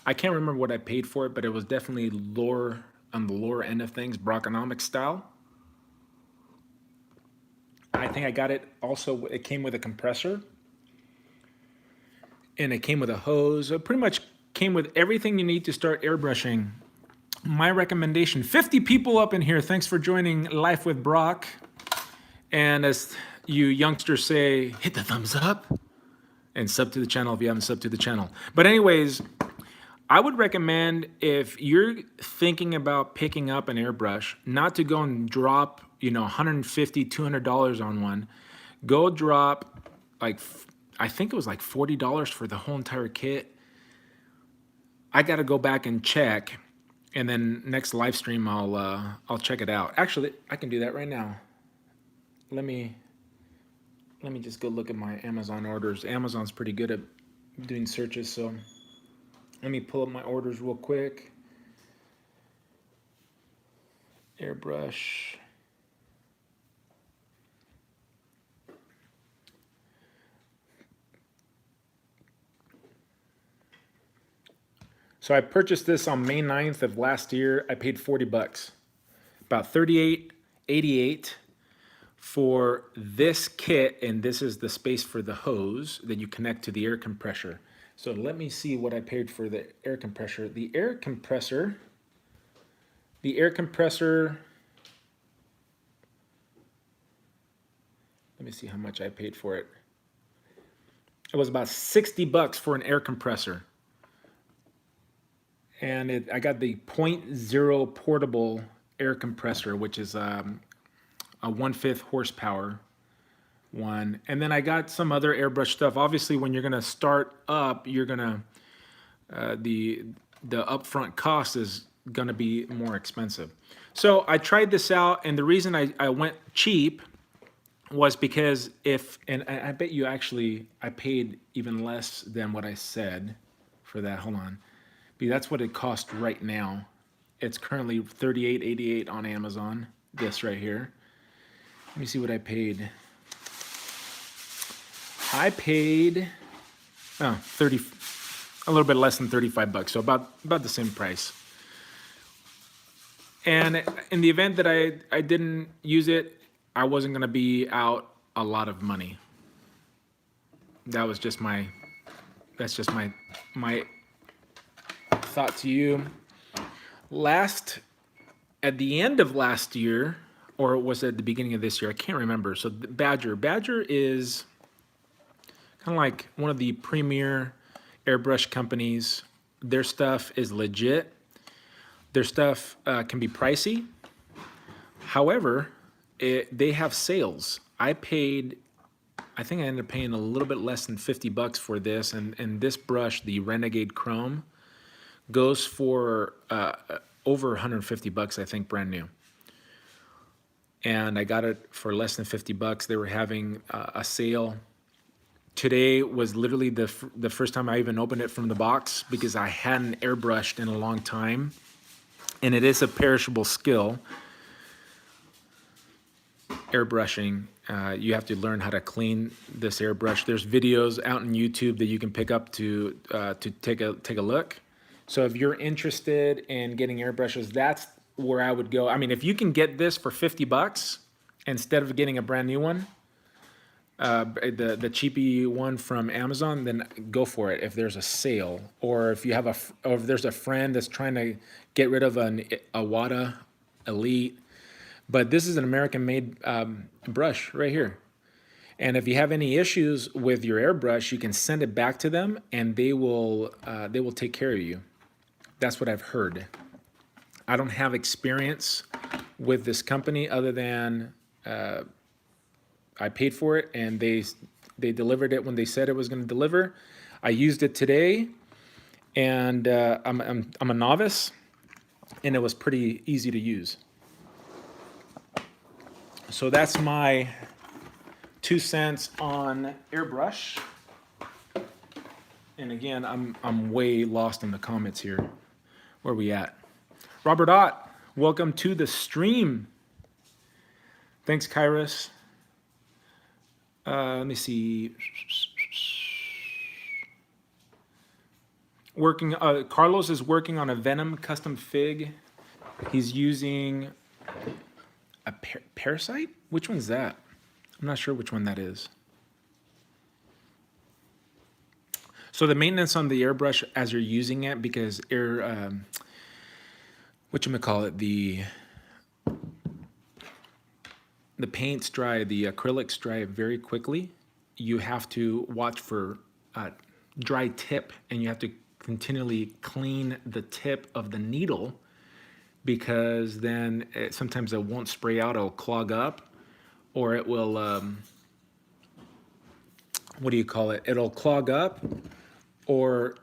I can't remember what I paid for it, but it was definitely lower on the lower end of things, Broconomics style. I think I got it also, it came with a compressor and it came with a hose. It pretty much came with everything you need to start airbrushing. My recommendation, 50 people up in here. Thanks for joining Life with Brock. And as you youngsters say, hit the thumbs up and sub to the channel if you haven't subbed to the channel. But anyways, I would recommend if you're thinking about picking up an airbrush, not to go and drop, you know, $150, $200 on one. Go drop like, I think it was like $40 for the whole entire kit. I got to go back and check, and then next live stream I'll check it out. Actually, I can do that right now. Let me just go look at my Amazon orders. Amazon's pretty good at doing searches, so let me pull up my orders real quick. Airbrush. So I purchased this on May 9th of last year. I paid 40 bucks, about $38.88 for this kit, and this is the space for the hose that you connect to the air compressor. So let me see what I paid for the air compressor. The air compressor, let me see how much I paid for it. It was about 60 bucks for an air compressor. And I got the 0.0 portable air compressor, which is a 1/5 horsepower one. And then I got some other airbrush stuff. Obviously, when you're gonna start up, you're gonna, the upfront cost is gonna be more expensive. So I tried this out, and the reason I went cheap was because and I bet you actually, I paid even less than what I said for that. Hold on. That's what it cost right now. It's currently $38.88 on Amazon, this right here. Let me see what I paid. I paid a little bit less than 35 bucks, so about the same price. And in the event that I didn't use it, I wasn't gonna be out a lot of money. That's just my thought to you. At the end of last year, or was it at the beginning of this year? I can't remember. So Badger is kind of like one of the premier airbrush companies. Their stuff is legit. Their stuff can be pricey. However, they have sales. I think I ended up paying a little bit less than 50 bucks for this, and this brush, the Renegade Chrome, goes for over 150 bucks, I think, brand new. And I got it for less than 50 bucks. They were having a sale. Today was literally the first time I even opened it from the box, because I hadn't airbrushed in a long time. And it is a perishable skill, airbrushing. You have to learn how to clean this airbrush. There's videos out on YouTube that you can pick up to take a look. So if you're interested in getting airbrushes, that's where I would go. I mean, if you can get this for 50 bucks instead of getting a brand new one, the cheapy one from Amazon, then go for it if there's a sale, or if you have or if there's a friend that's trying to get rid of a Wada Elite. But this is an American-made brush right here. And if you have any issues with your airbrush, you can send it back to them, and they will take care of you. That's what I've heard. I don't have experience with this company other than I paid for it, and they delivered it when they said it was going to deliver. I used it today, and I'm a novice, and it was pretty easy to use. So that's my 2 cents on airbrush. And again, I'm way lost in the comments here. Where are we at? Robert Ott, welcome to the stream. Thanks, Kairos. Let me see. working. Carlos is working on a Venom custom fig. He's using a Parasite. Which one's that? I'm not sure which one that is. So the maintenance on the airbrush as you're using it, because whatchamacallit, the paints dry, the acrylics dry very quickly. You have to watch for dry tip, and you have to continually clean the tip of the needle, because then sometimes it won't spray out, it'll clog up, or it will, what do you call it? It'll clog up, or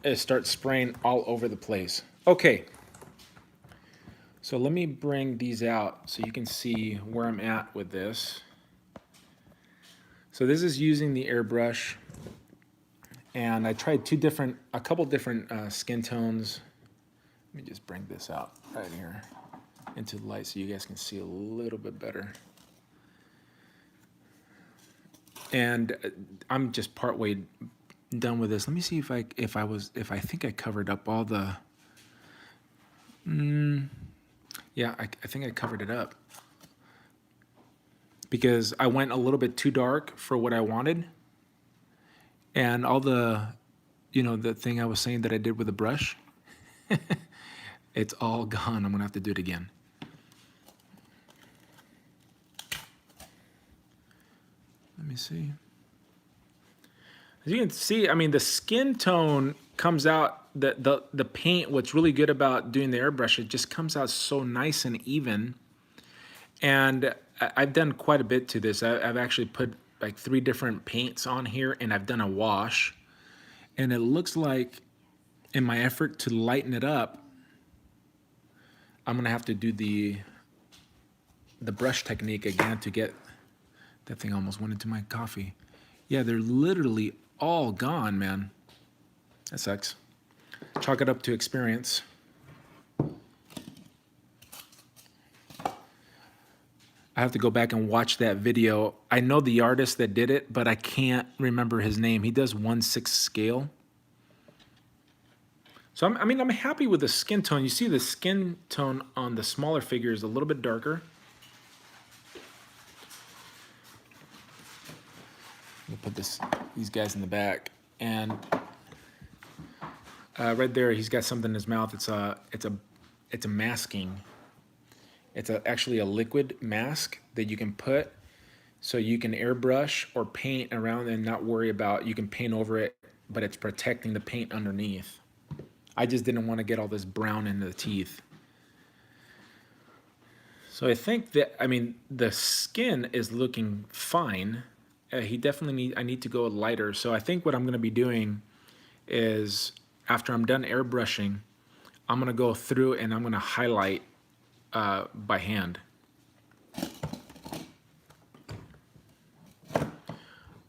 it starts spraying all over the place. Okay. So let me bring these out so you can see where I'm at with this. So this is using the airbrush, and I tried a couple different skin tones. Let me just bring this out right here into the light so you guys can see a little bit better. And I'm just partway done with this. Let me see if I think I covered up all the. Yeah, I think I covered it up, because I went a little bit too dark for what I wanted, and all the, the thing I was saying that I did with the brush, it's all gone. I'm gonna have to do it again. Let me see. As you can see, I mean, the skin tone comes out, the paint, what's really good about doing the airbrush, it just comes out so nice and even. And I've done quite a bit to this. I've actually put like 3 different paints on here, and I've done a wash. And it looks like, in my effort to lighten it up, I'm gonna have to do the brush technique again to get, that thing almost went into my coffee. Yeah, they're literally all gone, man. That sucks. Chalk it up to experience. I have to go back and watch that video. I know the artist that did it, but I can't remember his name. He does 1/6 scale. So I'm happy with the skin tone. You see the skin tone on the smaller figure is a little bit darker. Let me put these guys in the back, and right there, he's got something in his mouth. It's a masking. It's actually a liquid mask that you can put, so you can airbrush or paint around and not worry about. You can paint over it, but it's protecting the paint underneath. I just didn't want to get all this brown into the teeth. So I think that, the skin is looking fine. He definitely I need to go lighter. So I think what I'm going to be doing is, after I'm done airbrushing, I'm going to go through and I'm going to highlight by hand.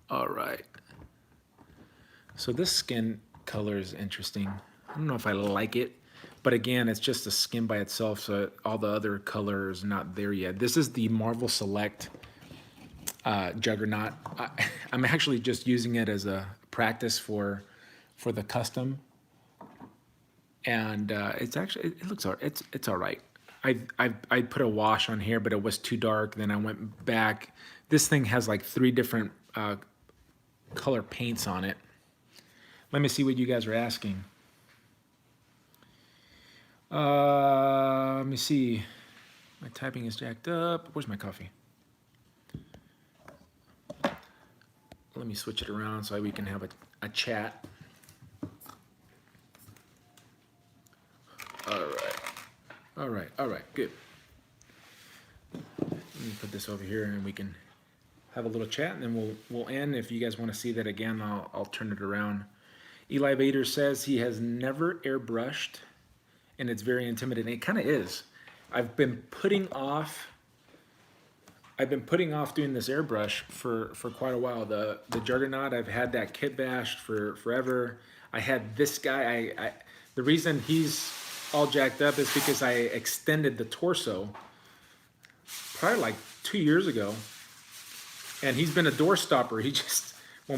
All right. So this skin color is interesting. I don't know if I like it, but again, it's just the skin by itself, so all the other color is not there yet. This is the Marvel Select Juggernaut. I'm actually just using it as a practice for the custom, and it's all right. I put a wash on here, but it was too dark. Then I went back. This thing has like 3 different color paints on it. Let me see what you guys are asking. Let me see. My typing is jacked up. Where's my coffee? Let me switch it around so we can have a chat. All right, good. Let me put this over here and we can have a little chat, and then we'll end. If you guys want to see that again, I'll turn it around. Eli Vader says he has never airbrushed, and it's very intimidating. It kind of is. I've been putting off doing this airbrush for quite a while. The Juggernaut, I've had that kit bashed for forever. I had this guy. The reason he's all jacked up is because I extended the torso probably like 2 years ago, and he's been a door stopper.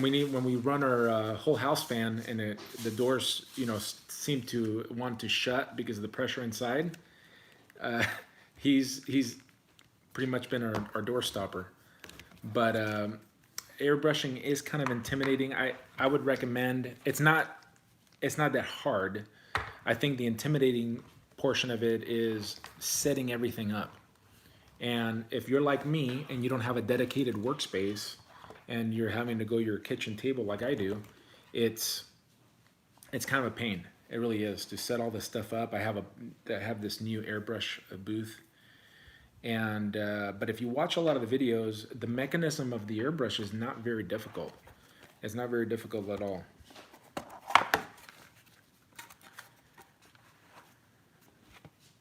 when we run our whole house fan and the doors, you know, seem to want to shut because of the pressure inside. He's pretty much been our door stopper. But airbrushing is kind of intimidating. I would recommend, it's not that hard. I think the intimidating portion of it is setting everything up. And if you're like me and you don't have a dedicated workspace and you're having to go to your kitchen table like I do, it's kind of a pain. It really is to set all this stuff up. I have this new airbrush booth, and but if you watch a lot of the videos, the mechanism of the airbrush is not very difficult. It's not very difficult at all.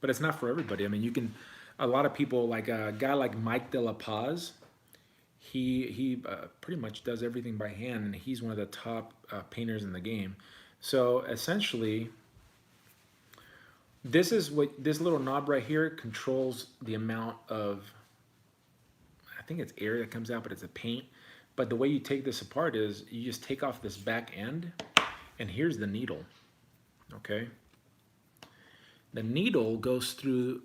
But it's not for everybody. I mean, you can, a lot of people, like a guy like Mike De La Paz, he pretty much does everything by hand, and he's one of the top painters in the game. So essentially, this is what this little knob right here controls the amount of, I think it's air that comes out, but it's a paint. But the way you take this apart is you just take off this back end, and here's the needle, okay? The needle goes through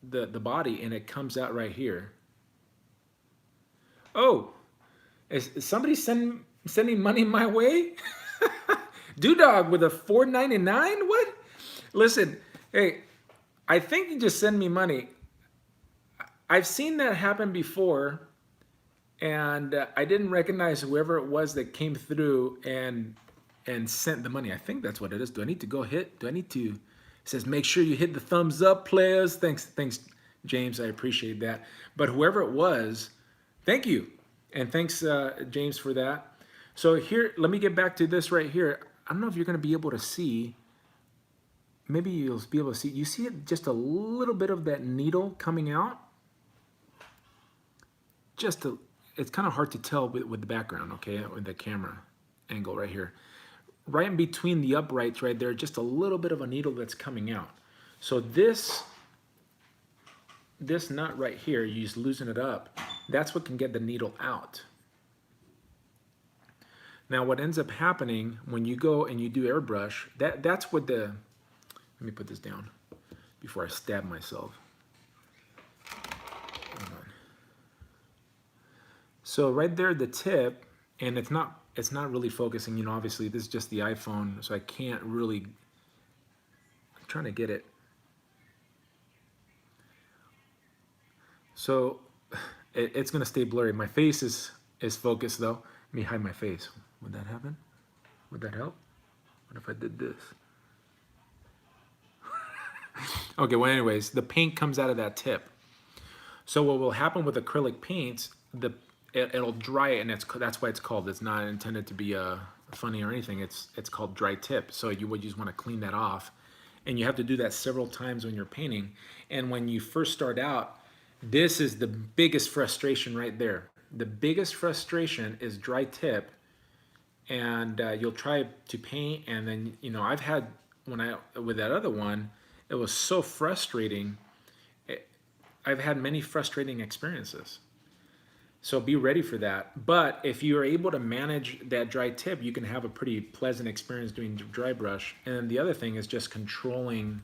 the body and it comes out right here. Oh, is somebody sending money my way? Doodog with a $4.99? What? Listen, hey, I think you just send me money. I've seen that happen before, and I didn't recognize whoever it was that came through and sent the money. I think that's what it is. Do I need to go hit? Do I need to? It says, make sure you hit the thumbs up, players. Thanks, James. I appreciate that. But whoever it was, thank you. And thanks, James, for that. So here, let me get back to this right here. I don't know if you're going to be able to see. Maybe you'll be able to see. You see it, just a little bit of that needle coming out. It's kind of hard to tell with the background, okay, with the camera angle right here. Right in between the uprights right there, just a little bit of a needle that's coming out. So this nut right here, you just loosen it up. That's what can get the needle out. Now what ends up happening when you go and you do airbrush, that's what let me put this down before I stab myself. Hold on. So right there, the tip, and it's not really focusing, you know, obviously this is just the iPhone, so I can't really, I'm trying to get it. So it's gonna stay blurry. My face is focused though. Let me hide my face. Would that happen? Would that help? What if I did this? Okay, well anyways, the paint comes out of that tip. So what will happen with acrylic paints, it'll dry, and that's why it's called. It's not intended to be funny or anything. It's called dry tip. So you would just want to clean that off, and you have to do that several times when you're painting. And when you first start out, this is the biggest frustration right there. The biggest frustration is dry tip, and you'll try to paint, and then you know I've had with that other one, it was so frustrating. I've had many frustrating experiences. So be ready for that. But if you're able to manage that dry tip, you can have a pretty pleasant experience doing dry brush. And then the other thing is just controlling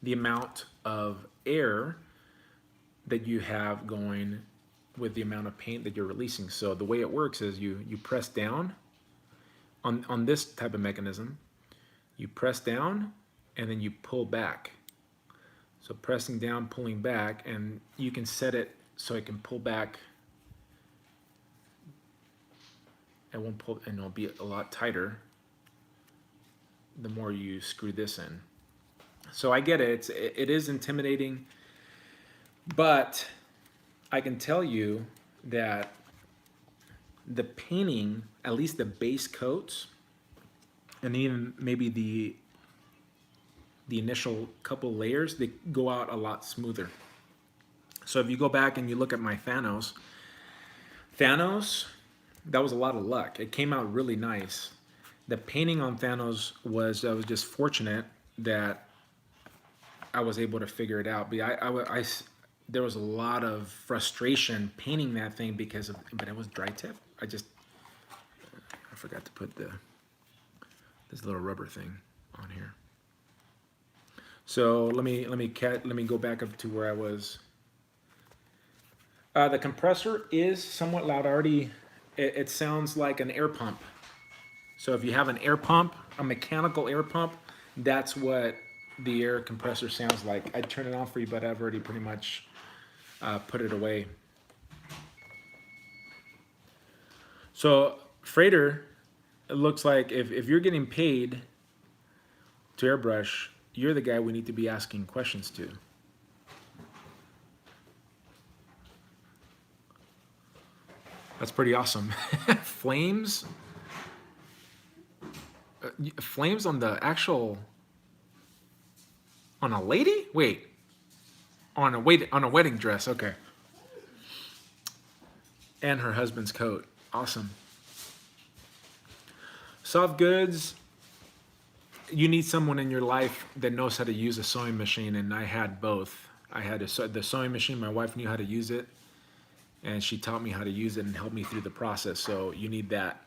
the amount of air that you have going with the amount of paint that you're releasing. So the way it works is you press down on this type of mechanism. You press down and then you pull back. So pressing down, pulling back, and you can set it so it can pull back. It won't pull, and it'll be a lot tighter the more you screw this in. So I get it. It is intimidating, but I can tell you that the painting, at least the base coats, and even maybe the initial couple layers, they go out a lot smoother. So if you go back and you look at my Thanos, that was a lot of luck. It came out really nice. The painting on Thanos I was just fortunate that I was able to figure it out. But there was a lot of frustration painting that thing but it was dry tip. forgot to put this little rubber thing on here. So let me go back up to where I was. The compressor is somewhat loud. It sounds like an air pump. So if you have an air pump, a mechanical air pump, that's what the air compressor sounds like. I'd turn it on for you, but I've already pretty much put it away. So Freighter, it looks like if you're getting paid to airbrush, you're the guy we need to be asking questions to. That's pretty awesome. Flames? Flames on the actual... On a lady? Wait. On a wedding dress, okay. And her husband's coat. Awesome. Soft goods. You need someone in your life that knows how to use a sewing machine, and I had both. I had the sewing machine. My wife knew how to use it, and she taught me how to use it and helped me through the process. So you need that.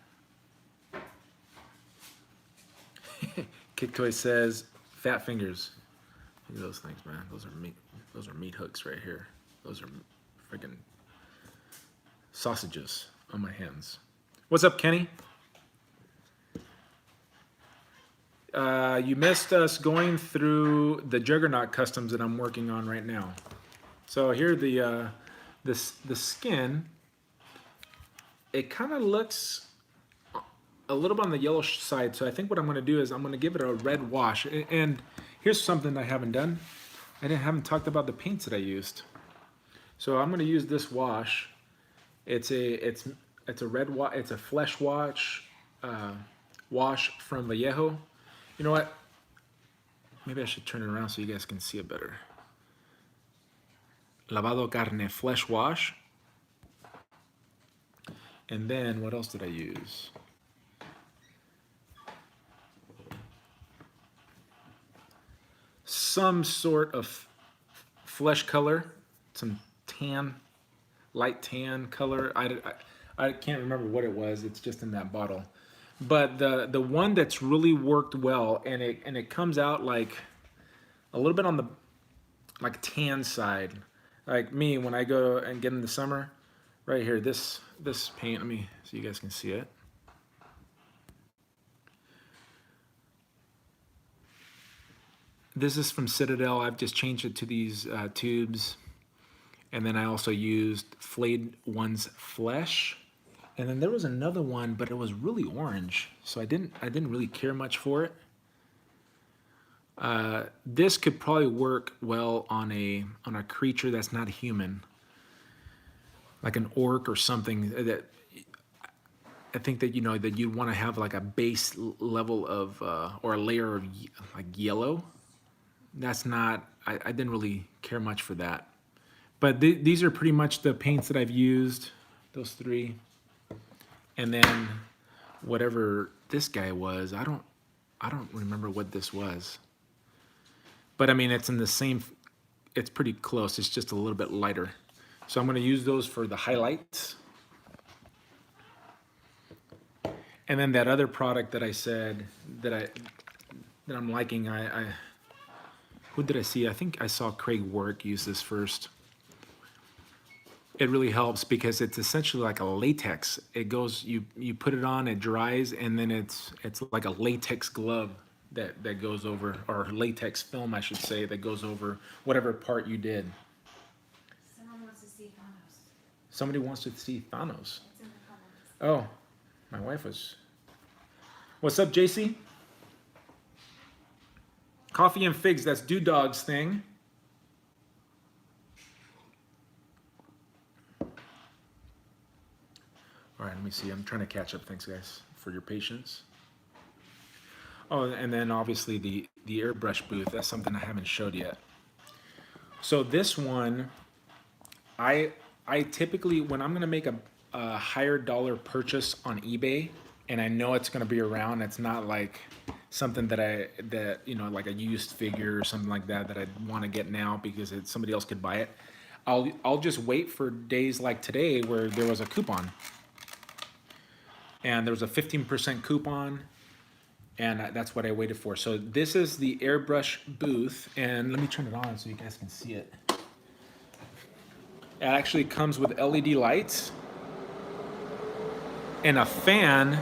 Kick Toy says, "Fat fingers." Look at those things, man. Those are meat hooks right here. Those are freaking sausages on my hands. What's up, Kenny? You missed us going through the Juggernaut customs that I'm working on right now. So here the skin, it kind of looks a little bit on the yellow side. So I think what I'm going to do is I'm going to give it a red wash. And here's something I haven't done. I haven't talked about the paints that I used. So I'm going to use this wash. It's a red wash. It's a flesh wash wash from Vallejo. You know what? Maybe I should turn it around so you guys can see it better. Lavado carne flesh wash. And then what else did I use? Some sort of flesh color, some tan, light tan color. I can't remember what it was. It's just in that bottle. But the one that's really worked well, and it comes out like a little bit on the like tan side. Like me, when I go and get in the summer, right here, this paint, let me so you guys can see it. This is from Citadel. I've just changed it to these tubes. And then I also used Flayed One's Flesh. And then there was another one, but it was really orange. So I didn't really care much for it. This could probably work well on a creature that's not human. Like an orc or something that I think that, you know, that you'd want to have like a base level of, or a layer of like yellow. That's not, I didn't really care much for that. But these are pretty much the paints that I've used, those three. And then whatever this guy was, I don't remember what this was. But I mean, it's in the same, it's pretty close. It's just a little bit lighter. So I'm going to use those for the highlights. And then that other product that I said that I'm liking, who did I see? I think I saw Craig Work use this first. It really helps because it's essentially like a latex. It goes, you put it on, it dries, and then it's like a latex glove that goes over, or latex film, I should say, that goes over whatever part you did. Someone wants to see Thanos. Somebody wants to see Thanos. It's in the comments. Oh, my wife was. What's up, JC? Coffee and figs, that's Dog's thing. All right, let me see. I'm trying to catch up. Thanks, guys, for your patience. Oh, and then obviously the airbrush booth. That's something I haven't showed yet. So this one, I typically, when I'm going to make a higher dollar purchase on eBay, and I know it's going to be around, it's not like something that you know, like a used figure or something like that I want to get now because somebody else could buy it. I'll just wait for days like today where there was a coupon. and there was a 15% coupon, and that's what I waited for. So this is the airbrush booth, and let me turn it on so you guys can see it. It actually comes with LED lights and a fan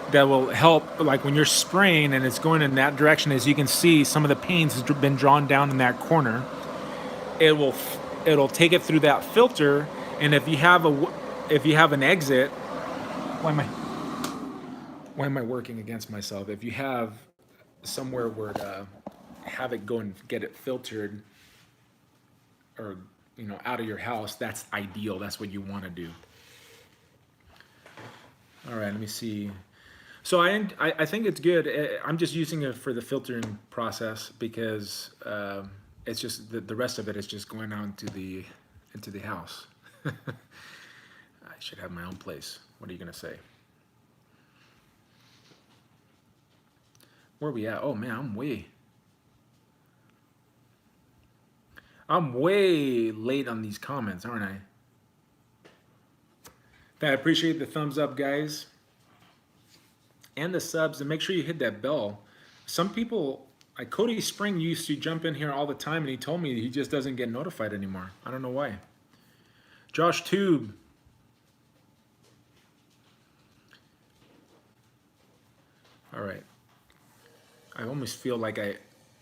that will help, like when you're spraying and it's going in that direction. As you can see, some of the paint has been drawn down in that corner. It'll take it through that filter, and if you have an exit, why am I working against myself? If you have somewhere where to have it go and get it filtered, or out of your house, that's ideal. That's what you want to do. All right, let me see. So I think it's good. I'm just using it for the filtering process because it's just the rest of it is just going on into the house. I should have my own place. What are you gonna say? Where are we at? Oh man, I'm way late on these comments, aren't I? I appreciate the thumbs up, guys, and the subs, and make sure you hit that bell. Some people, like Cody Spring, used to jump in here all the time, and he told me he just doesn't get notified anymore. I don't know why. Josh Tube. All right. I almost feel like I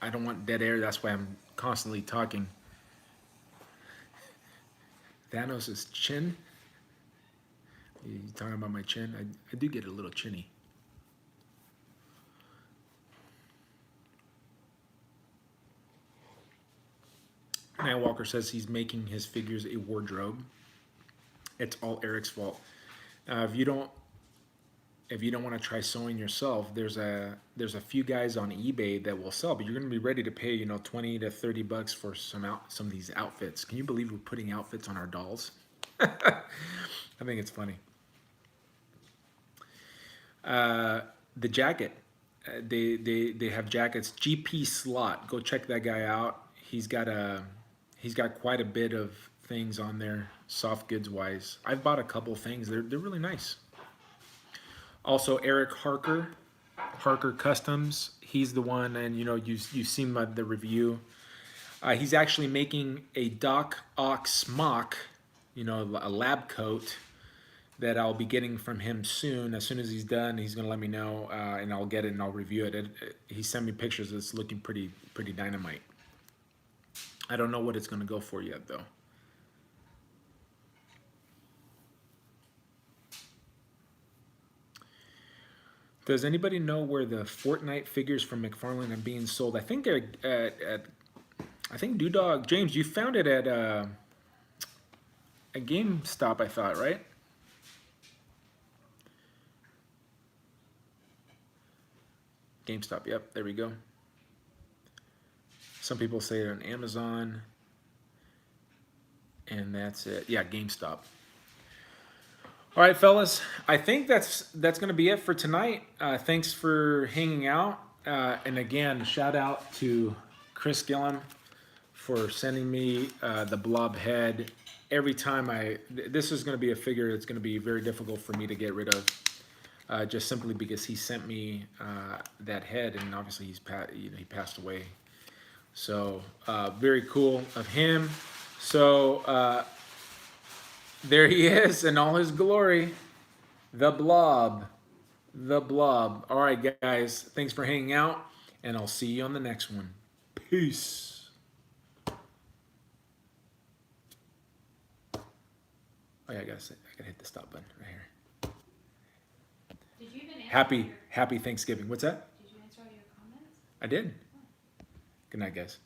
don't want dead air. That's why I'm constantly talking. Thanos' chin. You talking about my chin? I do get a little chinny. Matt Walker says he's making his figures a wardrobe. It's all Eric's fault. If you don't want to try sewing yourself, there's a few guys on eBay that will sell, but you're going to be ready to pay 20 to 30 bucks for some of these outfits. Can you believe we're putting outfits on our dolls? I think it's funny. The jacket, they have jackets. GP Slot, go check that guy out. He's got quite a bit of things on there, soft goods wise. I've bought a couple things. They're really nice. Also, Eric Harker Customs. He's the one, and you've seen the review. He's actually making a Doc Ock smock, a lab coat that I'll be getting from him soon. As soon as he's done, he's gonna let me know, and I'll get it and I'll review it. He sent me pictures. It's looking pretty dynamite. I don't know what it's gonna go for yet, though. Does anybody know where the Fortnite figures from McFarlane are being sold? I think they're I think Doodog James, you found it at a GameStop, I thought, right? GameStop, yep, there we go. Some people say it on Amazon, and that's it. Yeah, GameStop. All right, fellas, I think that's going to be it for tonight. Thanks for hanging out. And again, shout out to Chris Gilliam for sending me the blob head. Every time this is going to be a figure that's going to be very difficult for me to get rid of, just simply because he sent me that head, and obviously he passed away. So very cool of him. So there he is in all his glory, the blob. All right, guys, thanks for hanging out, and I'll see you on the next one. Peace. Oh yeah, I gotta hit the stop button right here. Did you even answer Happy Thanksgiving. What's that? Did you answer all your comments? I did. Good night, guys.